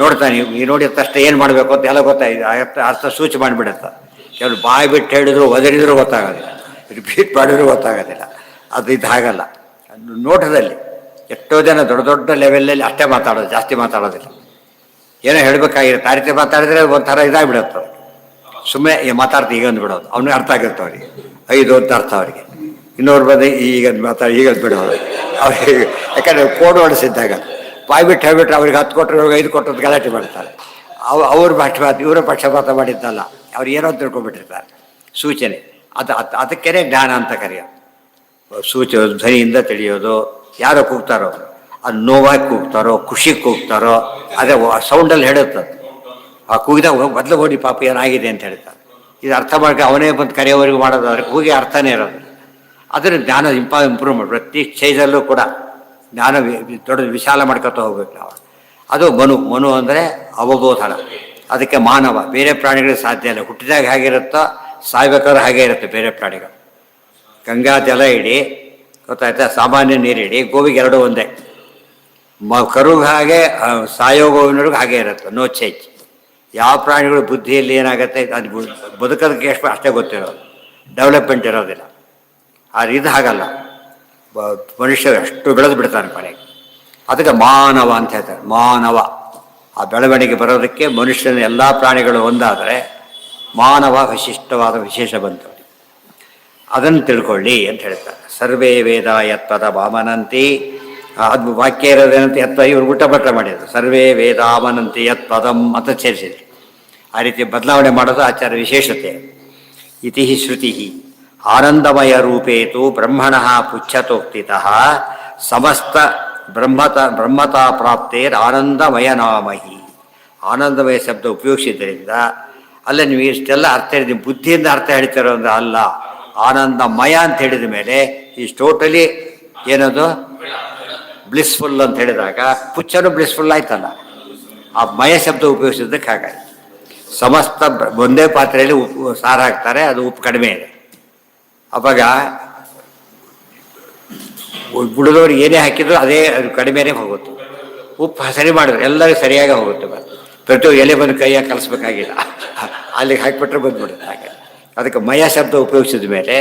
Speaker 1: ನೋಡ್ತಾನೆ, ಈ ನೋಡಿದ ತಕ್ಷಣ ಏನು ಮಾಡಬೇಕು ಅಂತ ಎಲ್ಲ ಗೊತ್ತಾಗಿದೆ. ಅರ್ಥ ಸೂಚಿ ಮಾಡಿಬಿಡುತ್ತೆ. ಕೆಲವರು ಬಾಯಿ ಬಿಟ್ಟು ಹೇಳಿದ್ರು ಒದರಿದ್ರು ಗೊತ್ತಾಗೋದಿಲ್ಲ, ರಿಪೀಟ್ ಮಾಡಿದ್ರು ಗೊತ್ತಾಗೋದಿಲ್ಲ. ಅದು ಇದು ಹಾಗಲ್ಲ. ನೋಟದಲ್ಲಿ ಎಷ್ಟೋ ಜನ ದೊಡ್ಡ ದೊಡ್ಡ ಲೆವೆಲಲ್ಲಿ ಅಷ್ಟೇ ಮಾತಾಡೋದು, ಜಾಸ್ತಿ ಮಾತಾಡೋದಿಲ್ಲ. ಏನೋ ಹೇಳಬೇಕಾಗಿರುತ್ತೆ. ಆ ರೀತಿ ಮಾತಾಡಿದ್ರೆ ಒಂಥರ ಇದಾಗಿಬಿಡುತ್ತೆ. ಸುಮ್ಮನೆ ಮಾತಾಡ್ತಾ ಈಗ ಅಂದ್ಬಿಡೋದು. ಅವನಿಗೆ ಅರ್ಥ ಆಗಿರುತ್ತೆ ಅವರಿಗೆ. 5 ಅಂತ ಅರ್ಥ ಅವರಿಗೆ. ಇನ್ನೊರು ಬಂದು ಈಗ ಮಾತಾಡಿ ಈಗ ಬಿಡೋದು ಅವ್ರಿಗೆ. ಯಾಕಂದರೆ ಕೋಡ್ ಹೊಡಿಸಿದ್ದಾಗ ಬಾಯಿ ಬಿಟ್ಟು ಹೇಳ್ಬಿಟ್ರೆ ಅವ್ರಿಗೆ 10 ಕೊಟ್ಟರು 5 ಕೊಟ್ಟರು ಗಲಾಟೆ ಮಾಡ್ತಾರೆ. ಅವ್ರ ಪಕ್ಷಪಾತ ಇವರ ಪಕ್ಷಪಾತ ಮಾಡಿದ್ದಲ್ಲ, ಅವ್ರು ಏನೋ ಅಂತ ತಿಳ್ಕೊಂಡ್ಬಿಟ್ಟಿರ್ತಾರೆ. ಸೂಚನೆ ಅದಕ್ಕೇನೆ ಜ್ಞಾನ ಅಂತ ಕರೆಯೋದು. ಸೂಚನೆ ಧ್ವನಿಯಿಂದ ತಿಳಿಯೋದು. ಯಾರೋ ಕೂಗ್ತಾರೋ, ಅದು ನೋವಾಗಿ ಕೂಗ್ತಾರೋ, ಖುಷಿಗೆ ಕೂಗ್ತಾರೋ, ಅದೇ ಸೌಂಡಲ್ಲಿ ಹೇಳುತ್ತೆ. ಆ ಕೂಗಿದಾಗ ಮೊದಲು ಓಡಿ ಪಾಪ ಏನಾಗಿದೆ ಅಂತ ಹೇಳ್ತಾರೆ. ಇದು ಅರ್ಥ ಮಾಡ್ಕೊಂಡು ಅವನೇ ಬಂದು ಕರೆಯವರೆಗೂ ಮಾಡೋದಾದ್ರೆ ಕೂಗಿ ಅರ್ಥನೇ ಇರೋದು. ಅದರ ಜ್ಞಾನ ಇಂಪ್ರೂವ್ ಮಾಡಿ ಪ್ರತಿ ಸ್ಟೇಜಲ್ಲೂ ಕೂಡ ಜ್ಞಾನ ದೊಡ್ಡ ವಿಶಾಲ ಮಾಡ್ಕೊತ ಹೋಗ್ಬೇಕು ನಾವು. ಅದು ಮನು ಅಂದರೆ ಅವಬೋಧನ. ಅದಕ್ಕೆ ಮಾನವ. ಬೇರೆ ಪ್ರಾಣಿಗಳಿಗೆ ಸಾಧ್ಯ ಇಲ್ಲ. ಹುಟ್ಟಿದಾಗ ಹೇಗಿರುತ್ತೋ ಸಾಯ್ಬೇಕಾದ್ರೆ ಹಾಗೆ ಇರುತ್ತೆ ಬೇರೆ ಪ್ರಾಣಿಗಳು. ಗಂಗಾ ಜಲ ಇಡಿ, ಗೊತ್ತಾಯ್ತಾ, ಸಾಮಾನ್ಯ ನೀರಿಡಿ, ಗೋವಿಗೆ ಎರಡೂ ಒಂದೇ. ಕರುಗೆ ಹಾಗೆ ಸಾಯೋ ಗೋವಿನವ್ರಿಗೆ ಹಾಗೆ ಇರುತ್ತೆ, ನೋ ಚೇಂಜ್. ಯಾವ ಪ್ರಾಣಿಗಳು ಬುದ್ಧಿಯಲ್ಲಿ ಏನಾಗುತ್ತೆ ಅದು ಬದುಕೋದಕ್ಕೆ ಎಷ್ಟು ಅಷ್ಟೇ ಗೊತ್ತಿರೋದು, ಡೆವಲಪ್ಮೆಂಟ್ ಇರೋದಿಲ್ಲ. ಆದರೆ ಇದು ಹಾಗಲ್ಲ, ಮನುಷ್ಯ ಎಷ್ಟು ಬೆಳೆದು ಬಿಡ್ತಾನೆ ಕೊನೆಗೆ. ಅದಕ್ಕೆ ಮಾನವ ಅಂತ ಹೇಳ್ತಾರೆ. ಮಾನವ ಆ ಬೆಳವಣಿಗೆ ಬರೋದಕ್ಕೆ ಮನುಷ್ಯನ ಎಲ್ಲ ಪ್ರಾಣಿಗಳು ಒಂದಾದರೆ ಮಾನವ ವಿಶಿಷ್ಟವಾದ ವಿಶೇಷ ಬಂತು. ಅದನ್ನು ತಿಳ್ಕೊಳ್ಳಿ ಅಂತ ಹೇಳ್ತಾರೆ. ಸರ್ವೇ ವೇದ ಯತ್ಪದ ವಾಮನಂತಿ. ಅದು ವಾಕ್ಯ ಇರೋದೇನಂತ ಯತ್ಪ ಇವರು ಊಟಪಟ್ಟ ಮಾಡಿದ್ರು. ಸರ್ವೇ ವೇದಾಮನಂತಿ ಯತ್ಪದಂ ಅಂತ ಸೇರಿಸಿದ್ರು. ಆ ರೀತಿ ಬದಲಾವಣೆ ಮಾಡೋದು ಆಚಾರ ವಿಶೇಷತೆ. ಇತಿ ಶ್ರುತಿ ಆನಂದಮಯ ರೂಪೇತು ಬ್ರಹ್ಮಣ ಪುಚ್ಛತೋಕ್ತಿತಃ ಸಮಸ್ತ ಬ್ರಹ್ಮತಾ ಪ್ರಾಪ್ತೇರ್ ಆನಂದಮಯ ನಾಮಹಿ. ಆನಂದಮಯ ಶಬ್ದ ಉಪಯೋಗಿಸಿದ್ರಿಂದ ಅಲ್ಲ ನೀವು ಇಷ್ಟೆಲ್ಲ ಅರ್ಥ ಹೇಳಿದ್ವಿ, ಬುದ್ಧಿಯಿಂದ ಅರ್ಥ ಹೇಳ್ತಿರೋ ಅಂದ್ರೆ ಅಲ್ಲ, ಆನಂದಮಯ ಅಂತ ಹೇಳಿದ ಮೇಲೆ ಈಸ್ ಟೋಟಲಿ ಏನದು ಬ್ಲಿಸ್ಫುಲ್ ಅಂತ ಹೇಳಿದಾಗ ಪುಚ್ಚನು ಬ್ಲಿಸ್ಫುಲ್ ಆಯ್ತಲ್ಲ. ಆ ಮಯ ಶಬ್ದ ಉಪಯೋಗಿಸಿದ್ದಕ್ಕೆ ಹಾಗಾಗಿ ಸಮಸ್ತ ಒಂದೇ ಪಾತ್ರೆಯಲ್ಲಿ ಉಪ್ಪು ಸಾರು ಹಾಕ್ತಾರೆ, ಅದು ಉಪ್ಪು ಕಡಿಮೆ ಇದೆ. ಅವಾಗ ಬುಡದವ್ರು ಏನೇ ಹಾಕಿದ್ರು ಅದೇ ಅದು ಕಡಿಮೆನೇ ಹೋಗುತ್ತೆ. ಉಪ್ಪು ಸರಿ ಮಾಡಿದ್ರು ಎಲ್ಲರಿಗೂ ಸರಿಯಾಗಿ ಹೋಗುತ್ತೆ. ಪ್ರತಿಯೊಂದು ಎಲೆ ಬಂದು ಕೈಯಾಗಿ ಕಲಿಸ್ಬೇಕಾಗಿಲ್ಲ, ಅಲ್ಲಿಗೆ ಹಾಕಿಬಿಟ್ರೆ ಬಂದ್ಬಿಡುತ್ತೆ ಹಾಗೆ. ಅದಕ್ಕೆ ಮಯ ಶಬ್ದ ಉಪಯೋಗಿಸಿದ ಮೇಲೆ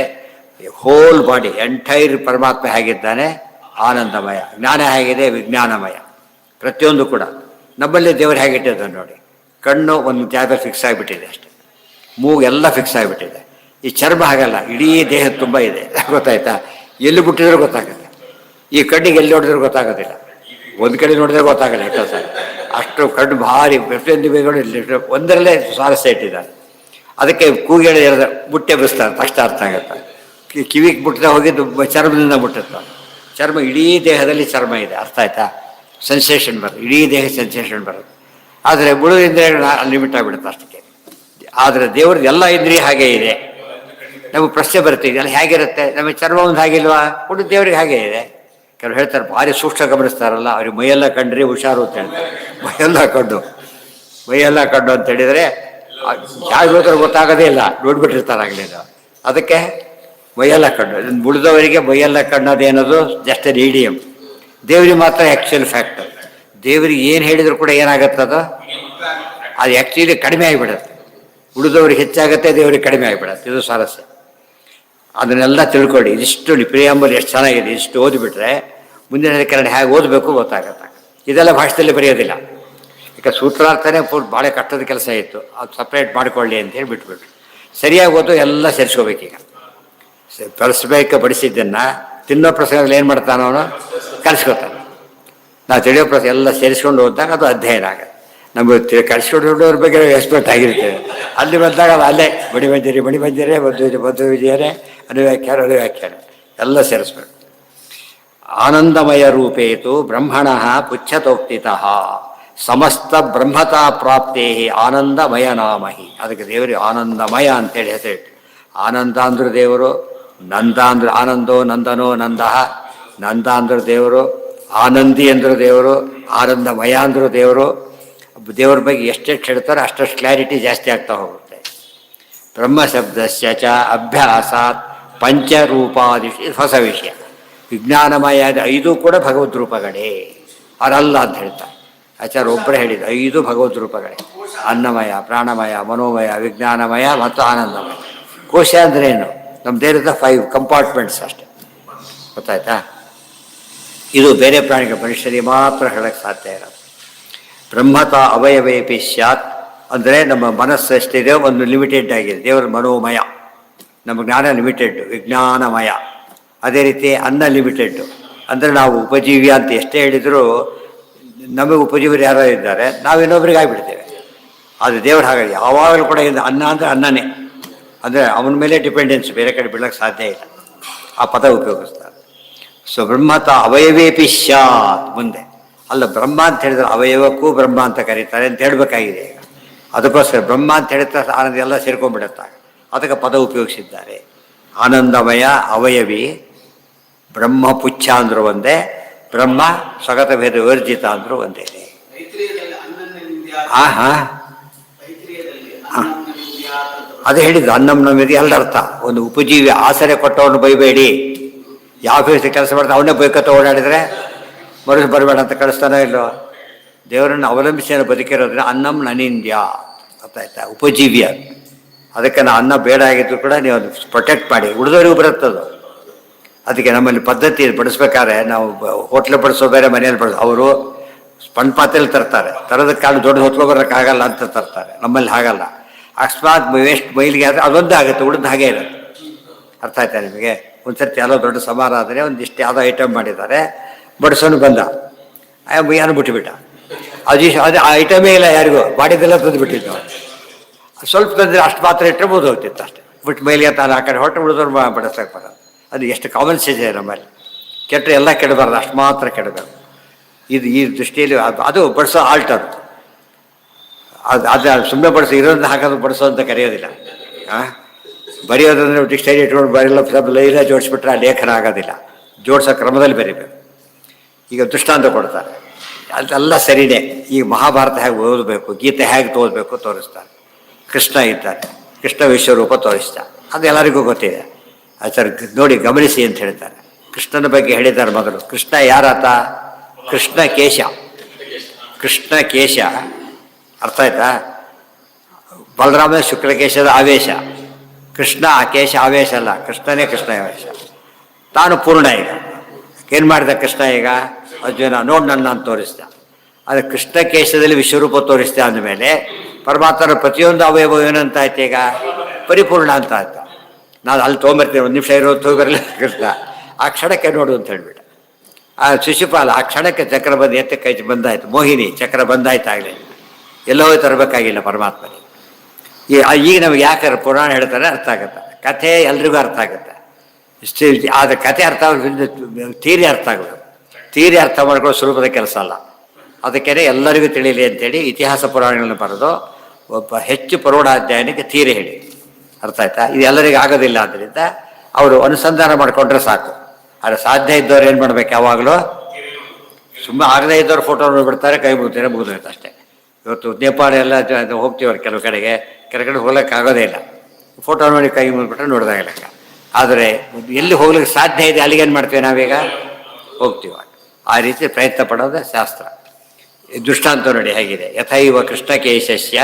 Speaker 1: ಹೋಲ್ ಬಾಡಿ ಎಂಟೈರ್ ಪರಮಾತ್ಮ ಹೇಗಿದ್ದಾನೆ ಆನಂದಮಯ. ಜ್ಞಾನ ಹೇಗಿದೆ ವಿಜ್ಞಾನಮಯ. ಪ್ರತಿಯೊಂದು ಕೂಡ ನಮ್ಮಲ್ಲಿ ದೇವರು ಹೇಗಿಟ್ಟಿದ್ದಾನೆ ನೋಡಿ. ಕಣ್ಣು ಒಂದು ಜಾಗ ಫಿಕ್ಸ್ ಆಗಿಬಿಟ್ಟಿದೆ ಅಷ್ಟೆ, ಮೂಗು ಎಲ್ಲ ಫಿಕ್ಸ್ ಆಗಿಬಿಟ್ಟಿದೆ. ಈ ಚರ್ಮ ಹಾಗಲ್ಲ, ಇಡೀ ದೇಹ ತುಂಬ ಇದೆ, ಗೊತ್ತಾಯ್ತಾ. ಎಲ್ಲಿ ಬಿಟ್ಟಿದ್ರೆ ಗೊತ್ತಾಗುತ್ತೆ. ಈ ಕಣ್ಣಿಗೆ ಎಲ್ಲಿ ನೋಡಿದ್ರೆ ಗೊತ್ತಾಗೋದಿಲ್ಲ, ಒಂದು ಕಡೆ ನೋಡಿದ್ರೆ ಗೊತ್ತಾಗಲ್ಲ ಕೆಲಸ. ಅಷ್ಟು ಕಣ್ಣು ಭಾರಿ ಪ್ರತಿಯೊಂದು ಬೇಗಳು ಒಂದರಲ್ಲೇ ಸ್ವಾರಸ್ಯ ಇಟ್ಟಿದ್ದಾರೆ. ಅದಕ್ಕೆ ಕೂಗೇಳಿ ಬುಟ್ಟೆ ಬಿಸ್ತಾರೆ, ತಕ್ಷಣ ಅರ್ಥ ಆಗುತ್ತೆ. ಕಿವಿಗೆ ಮುಟ್ಟದೆ ಹೋಗಿದ್ದು ಚರ್ಮದಿಂದ ಮುಟ್ಟಿರ್ತಾರೆ. ಚರ್ಮ ಇಡೀ ದೇಹದಲ್ಲಿ ಚರ್ಮ ಇದೆ, ಅರ್ಥ ಆಯ್ತಾ. ಸೆನ್ಸೇಷನ್ ಬರುತ್ತೆ, ಇಡೀ ದೇಹ ಸೆನ್ಸೇಷನ್ ಬರುತ್ತೆ. ಆದರೆ ಮುಳು ಇಂದ್ರಿಯಗಳು ಲಿಮಿಟ್ ಆಗಿಬಿಡುತ್ತೆ ಅಷ್ಟಕ್ಕೆ. ಆದರೆ ದೇವ್ರದ್ದು ಎಲ್ಲ ಇಂದ್ರಿಯ ಹಾಗೇ ಇದೆ. ನಮಗೆ ಪ್ರಶ್ನೆ ಬರ್ತೀವಿ, ಅಲ್ಲಿ ಹೇಗಿರುತ್ತೆ, ನಮಗೆ ಚರ್ಮ ಒಂದು ಹಾಗಿಲ್ವಾ, ಹುಡು ದೇವ್ರಿಗೆ ಹಾಗೇ ಇದೆ. ಕೆಲವ್ರು ಹೇಳ್ತಾರೆ ಭಾರಿ ಸೂಕ್ಷ್ಮ ಗಮನಿಸ್ತಾರಲ್ಲ, ಅವ್ರಿಗೆ ಮೈಯೆಲ್ಲ ಕಂಡ್ರಿ ಹುಷಾರು ಅಂತ ಹೇಳ್ತಾರೆ. ಮೈಯೆಲ್ಲ ಕಂಡು ಅಂತ ಹೇಳಿದರೆ ಯಾರು ಬೇಕಾದ್ರೂ ಗೊತ್ತಾಗೋದೇ ಇಲ್ಲ, ನೋಡ್ಬಿಟ್ಟಿರ್ತಾರೆ ಆಗಲಿಲ್ಲ. ಅದಕ್ಕೆ ಮೈಯೆಲ್ಲ ಕಣ್ಣು. ಉಳಿದವರಿಗೆ ಮೈಯೆಲ್ಲ ಕಣ್ಣೋದೇನದು ಜಸ್ಟ್ ಅನ್ ಇಡಿಯಮ್. ದೇವರಿಗೆ ಮಾತ್ರ ಆ್ಯಕ್ಚುಯಲ್ ಫ್ಯಾಕ್ಟ್. ದೇವರಿಗೆ ಏನು ಹೇಳಿದ್ರು ಕೂಡ ಏನಾಗುತ್ತದು, ಅದು ಆ್ಯಕ್ಚುಲಿ ಕಡಿಮೆ ಆಗಿಬಿಡುತ್ತೆ. ಉಳಿದವ್ರಿಗೆ ಹೆಚ್ಚಾಗುತ್ತೆ, ದೇವರಿಗೆ ಕಡಿಮೆ ಆಗಿಬಿಡುತ್ತೆ. ಇದು ಸ್ವಾರಸ್ಯ. ಅದನ್ನೆಲ್ಲ ತಿಳ್ಕೊಳ್ಳಿ. ಇದಿಷ್ಟು ಪ್ರಿಯಾಂಬಲ್ ಎಷ್ಟು ಚೆನ್ನಾಗಿದೆ, ಇಷ್ಟು ಓದಿಬಿಟ್ರೆ ಮುಂದಿನ ಕನ್ನಡ ಹೇಗೆ ಓದಬೇಕು ಗೊತ್ತಾಗತ್ತೆ. ಇದೆಲ್ಲ ಭಾಷೆಯಲ್ಲಿ ಬರೆಯೋದಿಲ್ಲ. ಈಗ ಸೂತ್ರಾರ್ಥನೇ ಭಾಳ ಕಷ್ಟದ ಕೆಲಸ ಇತ್ತು, ಅದು ಸಪ್ರೇಟ್ ಮಾಡಿಕೊಳ್ಳಿ ಅಂತೇಳಿ ಬಿಟ್ಬಿಟ್ರು. ಸರಿಯಾಗಿ ಓದು ಎಲ್ಲ ಸೇರಿಸ್ಕೋಬೇಕೀಗ. ಬಡಿಸಿದ್ದನ್ನು ತಿನ್ನೋ ಪ್ರಸಂಗದಲ್ಲಿ ಏನು ಮಾಡ್ತಾನೆ ಅವನು, ಕಲಿಸ್ಕೊತಾನೆ. ನಾವು ತಿಳಿಯೋ ಪ್ರಸಂಗ ಎಲ್ಲ ಸೇರಿಸ್ಕೊಂಡು ಹೋದಾಗ ಅದು ಅಧ್ಯಯನ ಆಗುತ್ತೆ. ನಮಗೆ ಕಲಿಸ್ಕೊಂಡವ್ರ ಬಗ್ಗೆ ಎಕ್ಸ್ಪರ್ಟ್ ಆಗಿರ್ತೇವೆ. ಅಲ್ಲಿ ಬಂದಾಗ ಅದು ಅಲ್ಲೇ ಬಡಿ ಬಂದಿರಿ ಮದ್ದು ವಿಜಯರೇ ಅನುವ್ಯಾಖ್ಯಾನ ಎಲ್ಲ ಸೇರಿಸ್ಬೇಕು. ಆನಂದಮಯ ರೂಪೇತು ಬ್ರಹ್ಮಣ ಪುಚ್ಛತೋಕ್ತಿತಃ ಸಮಸ್ತ ಬ್ರಹ್ಮತಾ ಪ್ರಾಪ್ತೇ ಆನಂದಮಯ ನಾಮಹಿ. ಅದಕ್ಕೆ ದೇವರಿಗೆ ಆನಂದಮಯ ಅಂತೇಳಿ ಹೆಸರಿಟ್ಟು. ಆನಂದ ಅಂದ್ರು ದೇವರು, ನಂದ ಅಂದ್ರೆ ಆನಂದೋ ನಂದನೋ ನಂದಃ. ನಂದ ಅಂದ್ರು ದೇವರು, ಆನಂದಿ ಅಂದ್ರು ದೇವರು, ಆನಂದಮಯ ಅಂದ್ರು ದೇವರು. ದೇವ್ರ ಬಗ್ಗೆ ಎಷ್ಟೆಷ್ಟು ಹೇಳ್ತಾರೆ ಅಷ್ಟಷ್ಟು ಕ್ಲಾರಿಟಿ ಜಾಸ್ತಿ ಆಗ್ತಾ ಹೋಗುತ್ತೆ. ಬ್ರಹ್ಮ ಶಬ್ದಸ್ಯ ಚ ಅಭ್ಯಾಸಾತ್ ಪಂಚರೂಪಾದಿ ಹೊಸ ವಿಷಯ. ವಿಜ್ಞಾನಮಯ 5 ಕೂಡ ಭಗವದ್ ರೂಪಗಳೇ, ಅವರಲ್ಲ ಅಂತ ಹೇಳ್ತಾರೆ ಆಚಾರ್ಯ. ಒಬ್ಬರೇ ಹೇಳಿದ 5 ಭಗವದ್ ರೂಪಗಳೇ: ಅನ್ನಮಯ, ಪ್ರಾಣಮಯ, ಮನೋಮಯ, ವಿಜ್ಞಾನಮಯ ಮತ್ತು ಆನಂದಮಯ. ಕೋಶ ಅಂದ್ರೆ ಏನು, ನಮ್ಮ ದೇಹದ 5 ಕಂಪಾರ್ಟ್ಮೆಂಟ್ಸ್ ಅಷ್ಟೆ, ಗೊತ್ತಾಯ್ತಾ. ಇದು ಬೇರೆ ಪ್ರಾಣಿಗಳ ಮನುಷ್ಯರಿಗೆ ಮಾತ್ರ ಹೇಳಕ್ಕೆ ಸಾಧ್ಯ ಇರೋದು. ಬ್ರಹ್ಮತ ಅವಯವೇ ಸ್ಯಾತ್ ಅಂದರೆ ನಮ್ಮ ಮನಸ್ಸು ಎಷ್ಟಿದೆ ಒಂದು ಲಿಮಿಟೆಡ್ ಆಗಿದೆ. ದೇವರ ಮನೋಮಯ, ನಮ್ಮ ಜ್ಞಾನ ಲಿಮಿಟೆಡ್, ವಿಜ್ಞಾನಮಯ. ಅದೇ ರೀತಿ ಅನ್ನ ಲಿಮಿಟೆಡ್ಡು, ಅಂದರೆ ನಾವು ಉಪಜೀವ್ಯ ಅಂತ ಎಷ್ಟೇ ಹೇಳಿದರೂ ನಮಗೆ ಉಪಜೀವ್ಯರು ಯಾರೋ ಇದ್ದಾರೆ, ನಾವು ಇನ್ನೊಬ್ರಿಗೆ ಆಗಿಬಿಡ್ತೇವೆ. ಅದು ದೇವ್ರು ಹಾಗಾಗಿ ಯಾವಾಗಲೂ ಕೂಡ ಅನ್ನ ಅಂದರೆ ಅನ್ನನೇ, ಅಂದರೆ ಅವನ ಮೇಲೆ ಡಿಪೆಂಡೆನ್ಸ್, ಬೇರೆ ಕಡೆ ಬಿಡೋಕ್ಕೆ ಸಾಧ್ಯ ಇಲ್ಲ. ಆ ಪದ ಉಪಯೋಗಿಸ್ತಾರೆ. ಸೊ ಬ್ರಹ್ಮತ ಅವಯವೇ ಸ್ಯಾತ್ ಮುಂದೆ ಅಲ್ಲ, ಬ್ರಹ್ಮ ಅಂತ ಹೇಳಿದ್ರೆ ಅವಯವಕ್ಕೂ ಬ್ರಹ್ಮ ಅಂತ ಕರೀತಾರೆ ಅಂತ ಹೇಳಬೇಕಾಗಿದೆ. ಈಗ ಅದಕ್ಕೋಸ್ಕರ ಬ್ರಹ್ಮ ಅಂತ ಹೇಳಿದ ಆನಂದ ಎಲ್ಲ ಸೇರ್ಕೊಂಡ್ಬಿಡುತ್ತೆ. ಅದಕ್ಕೆ ಪದ ಉಪಯೋಗಿಸಿದ್ದಾರೆ. ಆನಂದಮಯ ಅವಯವಿ ಬ್ರಹ್ಮಪುಚ್ಛ ಅಂದರೂ ಒಂದೇ, ಬ್ರಹ್ಮ ಸ್ವಗತ ಭೇದ ವಿವರ್ಜಿತ ಅಂದರೂ ಒಂದೇ. ಹಾ ಅದೇ ಹೇಳಿದ್ದು ಅನ್ನಂ ನಮ್ಮಿದೆ ಎರಡರ್ಥ. ಒಂದು ಉಪಜೀವಿ ಆಸರೆ ಕೊಟ್ಟವನು ಬೈಬೇಡಿ, ಯಾವ ಕೆಲಸ ಮಾಡ್ತಾ ಅವನೇ ಬೈಕತ್ತ ಓಡಾಡಿದರೆ ಮರುಳು ಬರಬೇಡ ಅಂತ ಕಳಿಸ್ತಾನೋ ಇಲ್ಲೋ. ದೇವರನ್ನು ಅವಲಂಬಿಸಿ ಬದುಕಿರೋದ್ರೆ ಅನ್ನಂ ನನಿಂದ್ಯ ಗೊತ್ತಾಯ್ತಾ, ಉಪಜೀವ್ಯ. ಅದಕ್ಕೆ ನಾ ಅನ್ನ ಬೇಡ ಆಗಿದ್ರು ಕೂಡ ನೀವು ಅದು ಪ್ರೊಟೆಕ್ಟ್ ಮಾಡಿ, ಉಳಿದವರಿಗೂ ಬರುತ್ತದು. ಅದಕ್ಕೆ ನಮ್ಮಲ್ಲಿ ಪದ್ಧತಿ ಬಡಿಸ್ಬೇಕಾದ್ರೆ ನಾವು ಹೋಟ್ಲು ಬಡಿಸೋ ಬೇರೆ ಮನೆಯಲ್ಲಿ ಬಡಿಸೋ, ಅವರು ಸ್ಪಂಡ್ ಪಾತ್ರೆಯಲ್ಲಿ ತರ್ತಾರೆ, ತರೋದ ಕಾಳು ದೊಡ್ಡ ಹೊತ್ಕೊಬರೋಕ್ಕಾಗಲ್ಲ ಅಂತ ತರ್ತಾರೆ. ನಮ್ಮಲ್ಲಿ ಹಾಗಲ್ಲ. ಅಕಸ್ಮಾತ್ ವೇಸ್ಟ್ ಮೈಲಿಗೆ ಆದರೆ ಅದೊಂದೇ ಆಗುತ್ತೆ, ಉಳಿದ ಹಾಗೆ ಇರುತ್ತೆ. ಅರ್ಥ ಆಯ್ತಾ ನಿಮಗೆ? ಒಂದು ಸರ್ತಿ ಯಾವುದೋ ದೊಡ್ಡ ಸಮಾರ ಆದರೆ ಒಂದಿಷ್ಟು ಯಾವುದೋ ಐಟಮ್ ಮಾಡಿದ್ದಾರೆ, ಬಡಿಸೋನು ಬಂದ, ಯಾರು ಬಿಟ್ಟುಬಿಟ್ಟ. ಅದು ಆ ಐಟಮೇ ಇಲ್ಲ ಯಾರಿಗೂ, ಬಾಡಿದೆಲ್ಲ ತಂದು ಬಿಟ್ಟಿದ್ದು. ಸ್ವಲ್ಪ ತಂದರೆ ಅಷ್ಟು ಪಾತ್ರೆ ಇಟ್ಟರೆ ಬೋದು ಹೋಗ್ತಿತ್ತು ಅಷ್ಟೇ. ಬಿಟ್ಟು ಮೈಲಿಗೆ ತಾನು ಆ ಕಡೆ ಹೊಟ್ಟೆ ಉಳಿದವ್ರು ಬಡಿಸೋಕೆ ಬರೋದು. ಅದು ಎಷ್ಟು ಕಾಮನ್ ಸೆನ್ಸ್ ಇದೆ ನಮ್ಮಲ್ಲಿ. ಕೆಟ್ಟರೆ ಎಲ್ಲ ಕೆಡಬಾರ್ದು, ಅಷ್ಟು ಮಾತ್ರ ಕೆಡಬಾರ್ದು. ಇದು ಈ ದೃಷ್ಟಿಯಲ್ಲಿ ಅದು ಬಡಿಸೋ ಆಲ್ಟ್ ಅದು ಸುಮ್ಮನೆ ಬಡಿಸೋ, ಇರೋದನ್ನ ಹಾಕೋದು ಬಡಿಸೋ ಅಂತ ಕರೆಯೋದಿಲ್ಲ. ಬರೆಯೋದಂದ್ರೆ ಡಿಕ್ಷನರಿ ಇಟ್ಕೊಂಡು ಬರೆಯಲ್ಲ, ಸ್ವಲ್ಪ ಲೈನ ಜೋಡಿಸ್ಬಿಟ್ರೆ ಆ ಲೇಖನ ಆಗೋದಿಲ್ಲ. ಜೋಡಿಸೋ ಕ್ರಮದಲ್ಲಿ ಬರೀಬೇಕು. ಈಗ ದೃಷ್ಟಾಂತ ಕೊಡ್ತಾರೆ, ಅದೆಲ್ಲ ಸರಿನೇ. ಈಗ ಮಹಾಭಾರತ ಹೇಗೆ ಓದಬೇಕು, ಗೀತೆ ಹೇಗೆ ಓದಬೇಕು ತೋರಿಸ್ತಾರೆ. ಕೃಷ್ಣ ಇದ್ದಾರೆ, ಕೃಷ್ಣ ವಿಶ್ವರೂಪ ತೋರಿಸ್ತಾ, ಅದು ಎಲ್ಲರಿಗೂ ಗೊತ್ತಿದೆ. ಆಚಾರ್ಯ ನೋಡಿ ಗಮನಿಸಿ ಅಂತ ಹೇಳ್ತಾರೆ. ಕೃಷ್ಣನ ಬಗ್ಗೆ ಹೇಳಿದ್ದಾರೆ ಮೊದಲು. ಕೃಷ್ಣ ಯಾರಾತ? ಕೃಷ್ಣ ಕೇಶ. ಕೃಷ್ಣ ಕೇಶ ಅರ್ಥ ಆಯ್ತಾ? ಬಲರಾಮ ಶುಕ್ಲಕೇಶದ ಆವೇಶ. ಕೃಷ್ಣ ಆ ಕೇಶ ಆವೇಶ ಅಲ್ಲ, ಕೃಷ್ಣನೇ ಕೃಷ್ಣ ಆವೇಶ. ತಾನು ಪೂರ್ಣ. ಈಗ ಏನು ಮಾಡಿದ ಕೃಷ್ಣ? ಈಗ ಅರ್ಜುನ ನೋಡಿ ನನ್ನ ಅಂತ ತೋರಿಸ್ದ. ಆದರೆ ಕೃಷ್ಣ ಕೇಶದಲ್ಲಿ ವಿಶ್ವರೂಪ ತೋರಿಸ್ದೆ ಅಂದಮೇಲೆ ಪರಮಾತ್ಮನ ಪ್ರತಿಯೊಂದು ಅವಯವ ಏನಂತ ಆಯ್ತು? ಈಗ ಪರಿಪೂರ್ಣ ಅಂತ ಆಯ್ತು. ನಾನು ಅಲ್ಲಿ ತೊಗೊಂಬರ್ತೀನಿ, ಒಂದು ನಿಮಿಷ ಇರೋದು ತೊಗೊಬರಲಿಲ್ಲ ಕೃಷ್ಣ. ಆ ಕ್ಷಣಕ್ಕೆ ನೋಡು ಅಂತ ಹೇಳ್ಬಿಟ್ಟು. ಆ ಶಿಶುಪಾಲ ಆ ಕ್ಷಣಕ್ಕೆ ಚಕ್ರ ಬಂದು ಎತ್ತ ಕೈ ಬಂದಾಯ್ತು. ಮೋಹಿನಿ ಚಕ್ರ ಬಂದಾಯ್ತು. ಆಗಲೇ ಎಲ್ಲೋ ತರಬೇಕಾಗಿಲ್ಲ ಪರಮಾತ್ಮನಿಗೆ. ಈಗ ನಮಗೆ ಯಾಕೆ ಪುರಾಣ ಹೇಳ್ತಾರೆ ಅರ್ಥ ಆಗುತ್ತೆ, ಕಥೆ ಎಲ್ರಿಗೂ ಅರ್ಥ ಆಗುತ್ತೆ. ಇಷ್ಟು ಆದರೆ ಕಥೆ ಅರ್ಥ ತೀರಿ ಅರ್ಥ ಆಗೋದು. ತೀರಿ ಅರ್ಥ ಮಾಡ್ಕೊಳ್ಳೋ ಸುಲಭದ ಕೆಲಸ ಅಲ್ಲ. ಅದಕ್ಕೇ ಎಲ್ಲರಿಗೂ ತಿಳಿಯಲಿ ಅಂತೇಳಿ ಇತಿಹಾಸ ಪುರಾಣಗಳನ್ನು ಬರೆದು ಒಬ್ಬ ಹೆಚ್ಚು ಪ್ರೌಢಾಧ್ಯಾಯನಿಗೆ ತೀರಿ ಹೇಳಿ. ಅರ್ಥ ಆಯ್ತಾ? ಇದು ಎಲ್ಲರಿಗೂ ಆಗೋದಿಲ್ಲ. ಆದ್ದರಿಂದ ಅವರು ಅನುಸಂಧಾನ ಮಾಡಿಕೊಂಡ್ರೆ ಸಾಕು. ಆದರೆ ಸಾಧ್ಯ ಇದ್ದವ್ರು ಏನು ಮಾಡ್ಬೇಕು? ಯಾವಾಗಲೂ ಸುಮ್ಮನೆ ಆಗದೇ ಇದ್ದವ್ರು ಫೋಟೋ ನೋಡ್ಬಿಡ್ತಾರೆ, ಕೈ ಮುಗ್ತಾರೆ, ಮುಗಿದೋಯ್ತು ಅಷ್ಟೇ. ಇವತ್ತು ನೇಪಾಳ ಎಲ್ಲ ಹೋಗ್ತೀವ್ರು ಕೆಲವು ಕಡೆಗೆ ಹೋಗ್ಲಿಕ್ಕೆ ಆಗೋದೇ ಇಲ್ಲ. ಫೋಟೋ ನೋಡಿ ಕೈ ಮುಗಿಬಿಟ್ರೆ ನೋಡ್ದಾಗಲ್ಲ. ಆದರೆ ಎಲ್ಲಿ ಹೋಗ್ಲಿಕ್ಕೆ ಸಾಧ್ಯ ಇದೆ ಅಲ್ಲಿಗೇನು ಮಾಡ್ತೀವಿ ನಾವೀಗ? ಹೋಗ್ತೀವಿ. ಆ ರೀತಿ ಪ್ರಯತ್ನ ಪಡೋದು ಶಾಸ್ತ್ರ. ದೃಷ್ಟಾಂತ ನೋಡಿ ಹೇಗಿದೆ. ಯಥೈವ ಕೃಷ್ಣ ಕೇಶಸ್ಯ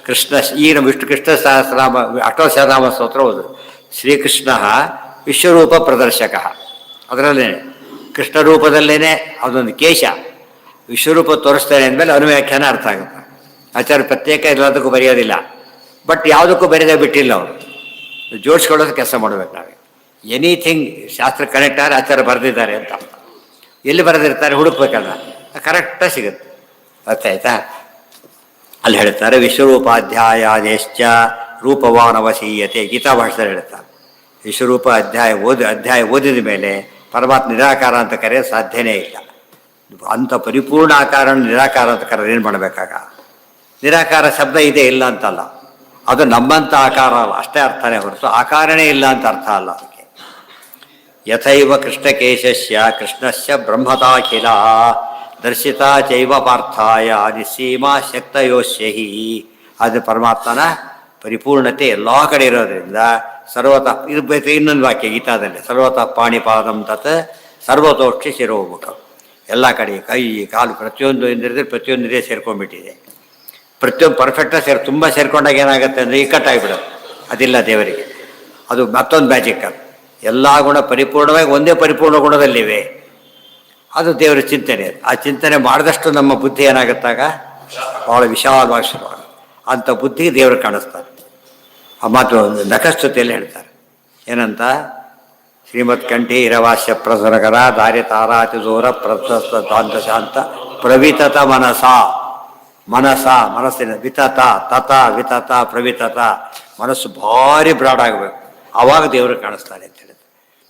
Speaker 1: ಕೃಷ್ಣ. ಈ ನಮ್ಮ ವಿಷ್ಣು ಕೃಷ್ಣ ಸಹಸ್ರನಾಮ ಅಷ್ಟೋತ್ಸವನಾಮ ಸ್ತೋತ್ರ ಓದು. ಶ್ರೀಕೃಷ್ಣ ವಿಶ್ವರೂಪ ಪ್ರದರ್ಶಕ. ಅದರಲ್ಲೇ ಕೃಷ್ಣ ರೂಪದಲ್ಲೇ ಅದೊಂದು ಕೇಶ ವಿಶ್ವರೂಪ ತೋರಿಸ್ತಾನೆ ಅಂದಮೇಲೆ ಅನುವ್ಯಾಖ್ಯಾನ ಅರ್ಥ ಆಗುತ್ತೆ. ಆಚಾರ್ಯ ಪ್ರತ್ಯೇಕ ಎಲ್ಲದಕ್ಕೂ ಬರೆಯೋದಿಲ್ಲ, ಬಟ್ ಯಾವುದಕ್ಕೂ ಬರೆಯೋದೇ ಬಿಟ್ಟಿಲ್ಲ. ಅವರು ಜೋಡಿಸ್ಕೊಳ್ಳೋದು ಕೆಲಸ ಮಾಡಬೇಕು ನಾವೇ. ಎನಿಥಿಂಗ್ ಶಾಸ್ತ್ರ ಕನೆಕ್ಟ್ ಆದರೆ ಆಚಾರ್ಯ ಬರೆದಿದ್ದಾರೆ ಅಂತ. ಎಲ್ಲಿ ಬರೆದಿರ್ತಾರೆ ಹುಡುಕ್ಬೇಕಲ್ಲ, ಕರೆಕ್ಟಾಗಿ ಸಿಗುತ್ತೆ. ಅರ್ಥ ಆಯ್ತಾ? ಅಲ್ಲಿ ಹೇಳ್ತಾರೆ ವಿಶ್ವರೂಪಾಧ್ಯಾಯಾದೇಶ್ಚ ರೂಪವಾನವಸೀಯತೆ. ಗೀತಾ ಭಾಷೆದಲ್ಲಿ ಹೇಳ್ತಾರೆ ವಿಶ್ವರೂಪ ಅಧ್ಯಾಯ ಓದಿದ ಮೇಲೆ ಪರಮಾತ್ಮ ನಿರಾಕಾರ ಅಂತ ಕರೆಯೋದು ಸಾಧ್ಯನೇ ಇಲ್ಲ. ಅಂಥ ಪರಿಪೂರ್ಣ ಆಕಾರ ನಿರಾಕಾರ ಅಂತ ಕರೆಯೋದು ಏನು ಮಾಡಬೇಕಾಗ? ನಿರಾಕಾರ ಶಬ್ದ ಇದೆ ಇಲ್ಲ ಅಂತಲ್ಲ, ಅದು ನಮ್ಮಂಥ ಆಕಾರ ಅಲ್ಲ ಅಷ್ಟೇ ಅರ್ಥನೇ ಹೊರತು ಆಕಾರನೇ ಇಲ್ಲ ಅಂತ ಅರ್ಥ ಅಲ್ಲ. ಅದಕ್ಕೆ ಯಥೈವ ಕೃಷ್ಣಕೇಶಸ್ಯ ಕೃಷ್ಣಸ್ಯ ಬ್ರಹ್ಮತಾಖಿಲ ದರ್ಶಿತಾ ಚೈವ ಪಾರ್ಥಾಯ ನಿಸ್ಸೀಮಾ ಶಕ್ತಯೋಶ್ಯಹಿ. ಅದು ಪರಮಾತ್ಮನ ಪರಿಪೂರ್ಣತೆ ಎಲ್ಲ ಕಡೆ ಇರೋದ್ರಿಂದ ಸರ್ವತಃ ಇದು ಬೇಕು. ಇನ್ನೊಂದು ವಾಕ್ಯ ಗೀತಾದಲ್ಲಿ ಸರ್ವತಃ ಪಾಣಿಪಾದಂ ತತ್ ಸರ್ವತೋಕ್ಷಿ ಶಿರೋಮುಖ. ಎಲ್ಲ ಕಡೆ ಕೈ ಕಾಲು ಪ್ರತಿಯೊಂದು ಇಂದ್ರಿಯದಲ್ಲಿ ಪ್ರತಿಯೊಂದು ಇಂದ್ರಿಯ ಸೇರ್ಕೊಂಡ್ಬಿಟ್ಟಿದೆ. ಪ್ರತಿಯೊಂದು ಪರ್ಫೆಕ್ಟಾಗಿ ತುಂಬ ಸೇರ್ಕೊಂಡಾಗ ಏನಾಗುತ್ತೆ ಅಂದರೆ ಇಕ್ಕಟ್ಟಾಗಿಬಿಡೋದು. ಅದಿಲ್ಲ ದೇವರಿಗೆ. ಅದು ಮತ್ತೊಂದು ಮ್ಯಾಜಿಕ್. ಅದು ಎಲ್ಲ ಗುಣ ಪರಿಪೂರ್ಣವಾಗಿ ಒಂದೇ ಪರಿಪೂರ್ಣ ಗುಣದಲ್ಲಿವೆ. ಅದು ದೇವರ ಚಿಂತನೆ. ಆ ಚಿಂತನೆ ಮಾಡಿದಷ್ಟು ನಮ್ಮ ಬುದ್ಧಿ ಏನಾಗುತ್ತಾಗ ಭಾಳ ವಿಶಾಲವಾಗಿ ಶುರುವಾಗುತ್ತೆ. ಅಂಥ ಬುದ್ಧಿಗೆ ದೇವರು ಕಾಣಿಸ್ತಾರೆ. ಆ ಮಾತು ನಖಸ್ತುತಿಯಲ್ಲಿ ಹೇಳ್ತಾರೆ. ಏನಂತ? ಶ್ರೀಮತ್ ಕಂಠಿ ಇರವಾಸ್ಯ ಪ್ರಸರಗರ ದಾರಿ ತಾರಾತಿ ದೂರ ಪ್ರತಾಂತ ಶಾಂತ ಪ್ರವಿತತ ಮನಸ್ಸಿನ ವಿತತ ತತ ವಿತತ ಪ್ರವಿತತ. ಮನಸ್ಸು ಭಾರಿ ಬ್ರಾಡ್ ಆಗಬೇಕು, ಆವಾಗ ದೇವರು ಕಾಣಿಸ್ತಾನೆ ಅಂತ ಹೇಳಿದ್ರು.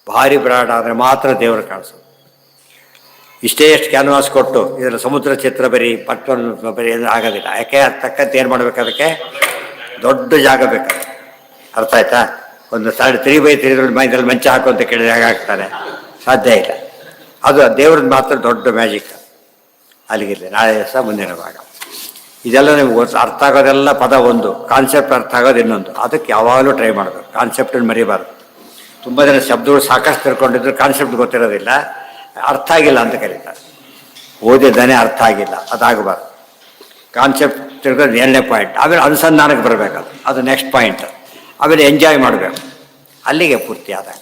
Speaker 1: ಭಾರಿ ಬ್ರಾಡ್ ಆದರೆ ಮಾತ್ರ ದೇವರು ಕಾಣಿಸೋದು. ಇಷ್ಟೇ ಎಷ್ಟು ಕ್ಯಾನ್ವಾಸ್ ಕೊಟ್ಟು ಇದರ ಸಮುದ್ರ ಚಿತ್ರ ಬರೀ ಪಟ್ಟ ಬರೀ ಏನು ಆಗೋದಿಲ್ಲ. ಯಾಕೆ ಅದು ತಕ್ಕಂತೆ ಏನು ಮಾಡ್ಬೇಕು, ಅದಕ್ಕೆ ದೊಡ್ಡ ಜಾಗ ಬೇಕು. ಅರ್ಥ ಆಯ್ತಾ? ಒಂದು 3x3 ಮೈದಲ್ಲಿ ಮಂಚ ಹಾಕು ಅಂತ ಕೇಳಿದ್ರೆ ಹೇಗೆ ಹಾಕ್ತಾನೆ? ಸಾಧ್ಯ ಇಲ್ಲ. ಅದು ದೇವ್ರದ್ದು ಮಾತ್ರ ದೊಡ್ಡ ಮ್ಯಾಜಿಕ್. ಅಲ್ಲಿಗಿರಲಿ, ನಾಳೆ ದಿವಸ ಮುಂದಿನ ಭಾಗ. ಇದೆಲ್ಲ ನಿಮ್ಗೆ ಅರ್ಥ ಆಗೋದೆಲ್ಲ ಪದ ಒಂದು, ಕಾನ್ಸೆಪ್ಟ್ ಅರ್ಥ ಆಗೋದು ಇನ್ನೊಂದು. ಅದಕ್ಕೆ ಯಾವಾಗಲೂ ಟ್ರೈ ಮಾಡಬೇಕು, ಕಾನ್ಸೆಪ್ಟನ್ನು ಮರಿಬಾರ್ದು. ತುಂಬ ಜನ ಶಬ್ದಗಳು ಸಾಕಷ್ಟು ತಿಳ್ಕೊಂಡಿದ್ರು ಕಾನ್ಸೆಪ್ಟ್ ಗೊತ್ತಿರೋದಿಲ್ಲ, ಅರ್ಥ ಆಗಿಲ್ಲ ಅಂತ ಕರೀತಾರೆ. ಓದಿದ್ದಾನೆ ಅರ್ಥ ಆಗಿಲ್ಲ, ಅದಾಗಬಾರ್ದು. ಕಾನ್ಸೆಪ್ಟ್ ತಿಳ್ಕೊಂಡು 2ನೇ ಪಾಯಿಂಟ್. ಆಮೇಲೆ ಅನುಸಂಧಾನಕ್ಕೆ ಬರಬೇಕದು, ಅದು ನೆಕ್ಸ್ಟ್ ಪಾಯಿಂಟ್. ಆಮೇಲೆ ಎಂಜಾಯ್ ಮಾಡಬೇಕು, ಅಲ್ಲಿಗೆ ಪೂರ್ತಿ ಆದಾಗ.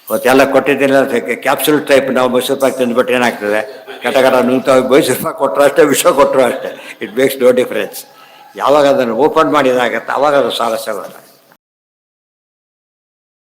Speaker 1: ಇವತ್ತೆಲ್ಲ ಕೊಟ್ಟಿದ್ದಿಲ್ಲ ಕ್ಯಾಪ್ಸುಲ್ ಟೈಪ್. ನಾವು ಮೈಸೂರು ಪಾಕ್ ತಿಂದ್ಬಿಟ್ಟು ಏನಾಗ್ತದೆ, ಕಟಕಟ ನುಗ್ತಾವೆ. ಮೈಸೂರು ಪಾಕ್ ಕೊಟ್ಟರು ಅಷ್ಟೇ, ವಿಷ ಕೊಟ್ಟರು ಅಷ್ಟೇ. It makes no difference. ಯಾವಾಗ ಅದನ್ನು ಓಪನ್ ಮಾಡಿದಾಗತ್ತೆ ಅವಾಗ ಅದು ಸ್ವಾರಸ್ಯ ಬರ್ತದೆ.